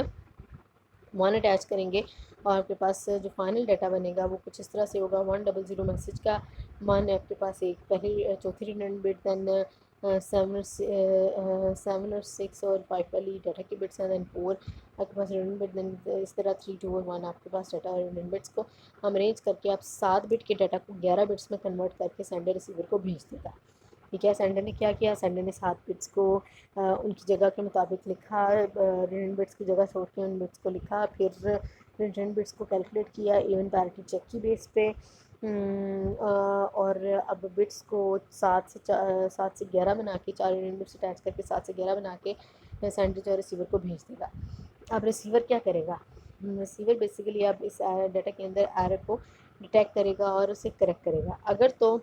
1 अटैच करेंगे और आपके पास जो फाइनल डाटा बनेगा वो कुछ इस तरह से होगा। 100 मैसेज का मान है आपके पास एक पहली चौथी रिटर्न बिट, दैन 7 और 6 और 5 वाली डाटा की बिट्स हैं, दैन 4 आपके पास रिटर्न बिट, दैन इस तरह 3 2 और 1 आपके पास डाटा और रिटर्न बिट्स को हम अरेंज करके आप 7 बिट के डाटा को 11 बिट्स में कन्वर्ट करके सेंडर रिसीवर को भेज देगा। ठीक है, सेंडर ने क्या किया? सेंडर ने 7 बिट्स को उनकी जगह के मुताबिक लिखा, रिटर्न बिट्स की जगह छोड़ के उन बिट्स को लिखा, फिर रिटर्न बिट्स को कैलकुलेट किया इवन पैरिटी चेक की बेस पे। और अब बिट्स को 7 से 11 बना के, 4 रिटर्न बिट्स अटैच करके 7 से 11 बना के सेंडर जो रिसीवर को भेज देगा। अब रिसीवर क्या करेगा? रिसीवर बेसिकली अब इस डाटा के अंदर एरर को डिटेक्ट करेगा और उसे करेक्ट करेगा। अगर तो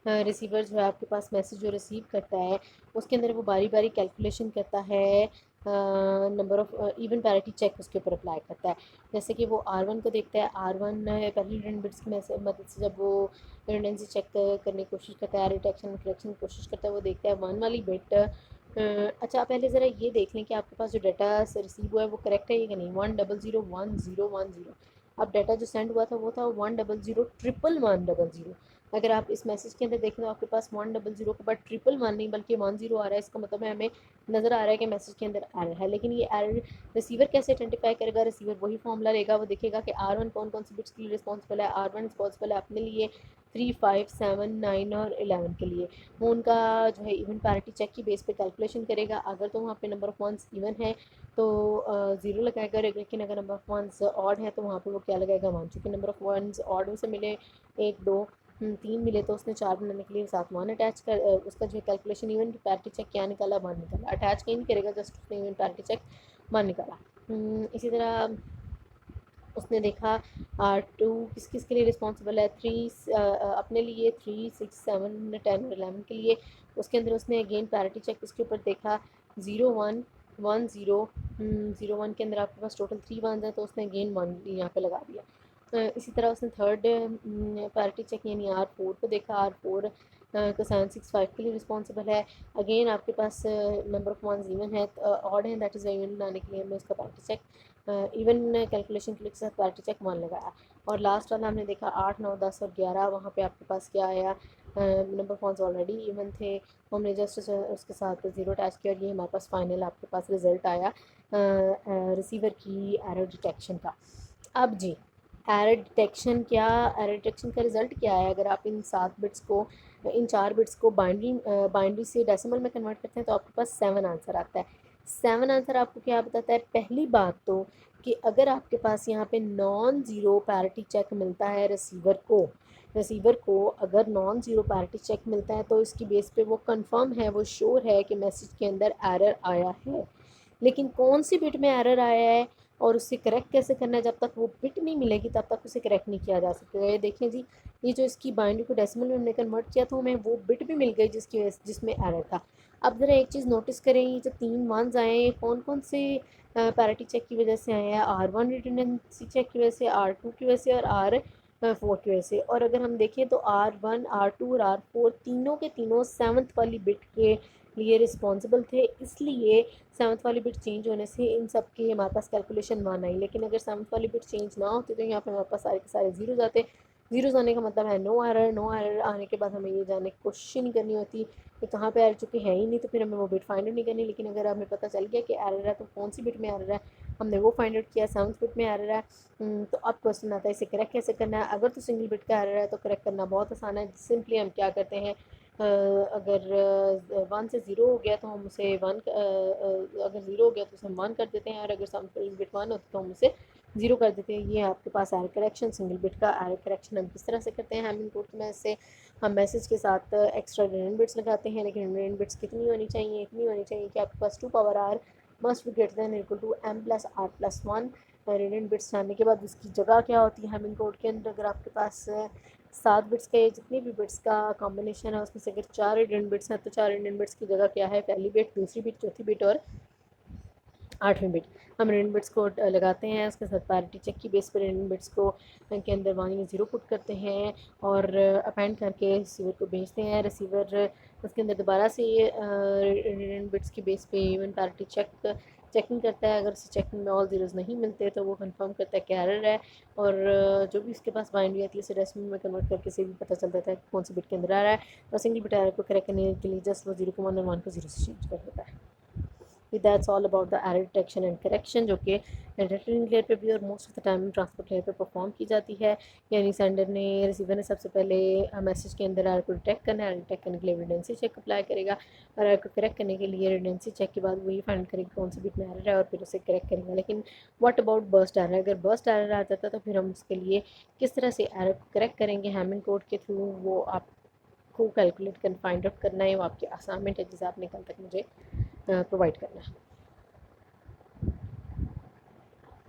रिसीवर जो है आपके पास मैसेज जो रिसीव करता है उसके अंदर वो बारी बारी कैलकुलेशन करता है, number of even parity check उसके ऊपर अप्लाई करता है। जैसे कि वो R1 को देखता है, R1 पहली रिटर्न बिट्स की मदद से जब वो रिडंडेंसी चेक करने की कोशिश करता है, डिटेक्शन करेक्शन की कोशिश करता है, वो देखता है 1 वाली बिट। अच्छा पहले ज़रा ये देख लें कि आपके पास जो डाटा रिसीव हुआ है वो करेक्ट है या नहीं। 100 10 10। अब डाटा जो सेंड हुआ था वो था 100 111 00। अगर आप इस मैसेज के अंदर देखें तो आपके पास 100 के बाद 111 नहीं बल्कि 10 आ रहा है। इसका मतलब है हमें नज़र आ रहा है कि मैसेज के अंदर एरर है, लेकिन ये एरर रिसीवर कैसे आइडेंटिफाई करेगा? रिसीवर वही फॉर्मूला लेगा, वो देखेगा कि R1 कौन कौन सी बिट्स के लिए रिस्पॉन्सिबल है। R1 रिस्पॉन्सिबल है अपने लिए 3 5 7 9 और 11 के लिए। वो उनका जो है इवन पैरिटी चेक की बेस पे कैलकुलेशन करेगा। अगर तो वहाँ पे नंबर ऑफ़ वंस इवन है तो 0 लगाएगा, लेकिन अगर नंबर ऑफ़ वंस ऑड है तो वहाँ पे वो क्या लगाएगा? 1। चूँकि नंबर ऑफ़ वंस ऑड में से मिले 1 2 3 मिले तो उसने 4 बनाने के लिए साथ 1 अटैच कर उसका जो कैलकुलेशन इवन पैरिटी चेक क्या निकाला? 1 निकाला। अटैच कहीं नहीं करेगा, जस्ट उसने इवन पैरिटी चेक 1 निकाला। इसी तरह उसने देखा R2 किस किस के लिए रिस्पॉन्सिबल है, 3 अपने लिए, 3 6 7 10 और 11 के लिए। उसके अंदर उसने अगेन पैरिटी चेक उसके ऊपर देखा 0 1 1 0। 0 1 के अंदर आपके पास टोटल 3 वंस हैं तो उसने अगेन 1 यहाँ पे लगा दिया। इसी तरह उसने थर्ड पैरिटी चेक यानी R4 को देखा। R4 तो 7 6 5 के लिए रिस्पॉन्सिबल है। अगेन आपके पास नंबर ऑफ़ वंस इवन है, ऑड है, दैट इज़ इवन बनाने के लिए हमने उसका पैरिटी चेक इवन कैलकुलेशन के लिए साथ पैरिटी चेक 1 लगाया। और लास्ट वाला हमने देखा 8 9 10 और 11। वहाँ पे आपके पास क्या आया? Number of ones already even थे, हमने जस्ट उसके साथ 0 अटैच किया और ये हमारे पास फाइनल आपके पास रिज़ल्ट आया रिसीवर की एरर डिटेक्शन का। अब जी एरर डिटेक्शन का रिज़ल्ट क्या है? अगर आप इन 7 बिट्स को इन 4 बिट्स को बाइनरी से डेसिमल में कन्वर्ट करते हैं तो आपके पास 7 आंसर आता है। 7 आंसर आपको क्या बताता है? पहली बात तो कि अगर आपके पास यहाँ पे नॉन ज़ीरो पैरिटी चेक मिलता है रिसीवर को अगर नॉन ज़ीरो पैरिटी चेक मिलता है तो इसकी बेस पे वो कंफर्म है, वो श्योर है कि मैसेज के अंदर एरर आया है। लेकिन कौन सी बिट में एरर आया है और उससे करेक्ट कैसे करना है, जब तक वो बिट नहीं मिलेगी तब तक उसे करेक्ट नहीं किया जा सकेगा। ये देखें जी, ये जो इसकी बाइनरी को डेसिमल में हमने कन्वर्ट किया तो हमें वो बिट भी मिल गई जिसमें एरर था। अब ज़रा एक चीज़ नोटिस करें, ये जो 3 वंस आए हैं कौन कौन से पैरिटी चेक की वजह से आए हैं? R1 रिडंडेंसी चेक की वजह से, R2 की वजह से और R4 की वजह से। और अगर हम देखें तो R1, R2 और R4 तीनों के तीनों 7th वाली बिट के लिए रिस्पॉन्सिबल थे, इसलिए 7th वाली बिट चेंज होने से इन सब की हमारे पास कैलकुलेशन 1 आई। लेकिन अगर 7th वाली बिट चेंज ना होती तो यहाँ पे हमारे पास सारे के सारे ज़ीरोज़ आते। ज़ीरोज़ आने का मतलब है नो एरर आने के बाद हमें ये जानने की कोशिश ही नहीं करनी होती कि कहाँ पे एरर, चूँकि है ही नहीं तो फिर हमें वो बिट फाइंड आउट नहीं करनी। लेकिन अगर हमें पता चल गया कि एरर है तो कौन सी बिट में एरर है, हमने वो फाइंड आउट किया, 7th बिट में एरर है। तो अब क्वेश्चन आता है इसे करेक्ट कैसे करना है। अगर तो सिंगल बिट का एरर है तो करेक्ट करना बहुत आसान है। सिंपली हम क्या करते हैं, अगर 1 से 0 हो गया तो हम उसे 1, अगर 0 हो गया तो उसे हम 1 कर देते हैं, और अगर सम बिट 1 होती तो हम उसे 0 कर देते हैं। ये आपके पास एरर करेक्शन, सिंगल बिट का एरर करेक्शन हम किस तरह से करते हैं हैमिंग कोड में से। हम मैसेज के साथ एक्स्ट्रा रिडंडेंट बिट्स लगाते हैं, लेकिन रिडंडेंट बिट्स कितनी होनी चाहिए? इतनी होनी चाहिए कि आपके पास 2 power r must be greater than equal to m+r+1। Redundant bits जानने के बाद उसकी जगह क्या होती है हैमिंग कोड के अंदर? अगर आपके पास 7 बिट्स का, जितनी भी बिट्स का कॉम्बिनेशन है उसमें से अगर 4 रिडंडेंट बिट्स हैं तो 4 रिडंडेंट बिट्स की जगह क्या है? पहली बिट, दूसरी बिट, चौथी बिट और 8वीं बिट। हम रिडंडेंट बिट्स को लगाते हैं, उसके साथ पैरिटी चेक की बेस पर रिडंडेंट बिट्स को के अंदर 1 या 0 पुट करते हैं और अपेंड करके रिसीवर को भेजते हैं। रिसीवर उसके अंदर दोबारा से रिडंडेंट बिट्स की बेस पे इवन पैरिटी चेकिंग करता है। अगर उसे चेकिंग में ऑल ज़ीरोज़ नहीं मिलते तो वो कंफर्म करता है कि एरर है, और जो भी उसके पास बाइनरी आती है उसे डेसिमल में कन्वर्ट करके से भी पता चल जाता है कि कौन सी बिट के अंदर आ रहा है, और सिंगल बिट एरर को करेक्ट करने के लिए जस्ट वो 0 को 1 और 1 को 0 से चेंज कर देता है। That's all about the error detection and correction, जो कि रिटर्निंग लेयर पे भी और most of the time transport layer पे परफॉर्म की जाती है। यानी सेंडर ने, रिसीवर ने सबसे पहले मैसेज के अंदर एरर को डिटेक्ट करना है, एरर डिटेक्ट करने के लिए रिडंडेंसी चेक अप्लाई करेगा, और एरर को करेक्ट करने के लिए रिडंडेंसी चेक के बाद वही फाइंड करेगा कौन सी बिट में एरर है और फिर उसे करेक्ट करेगा। लेकिन व्हाट अबाउट बर्स्ट एरर? अगर बर्स्ट एरर आ जाता तो फिर हम उसके लिए किस तरह से एरर को करेक्ट करेंगे हैमिंग कोड के थ्रू, वो आपको कैलकुलेट कर फाइंड आउट करना है। वो आपकी असाइनमेंट है जिसे आपने कल तक मुझे प्रोवाइड करना है।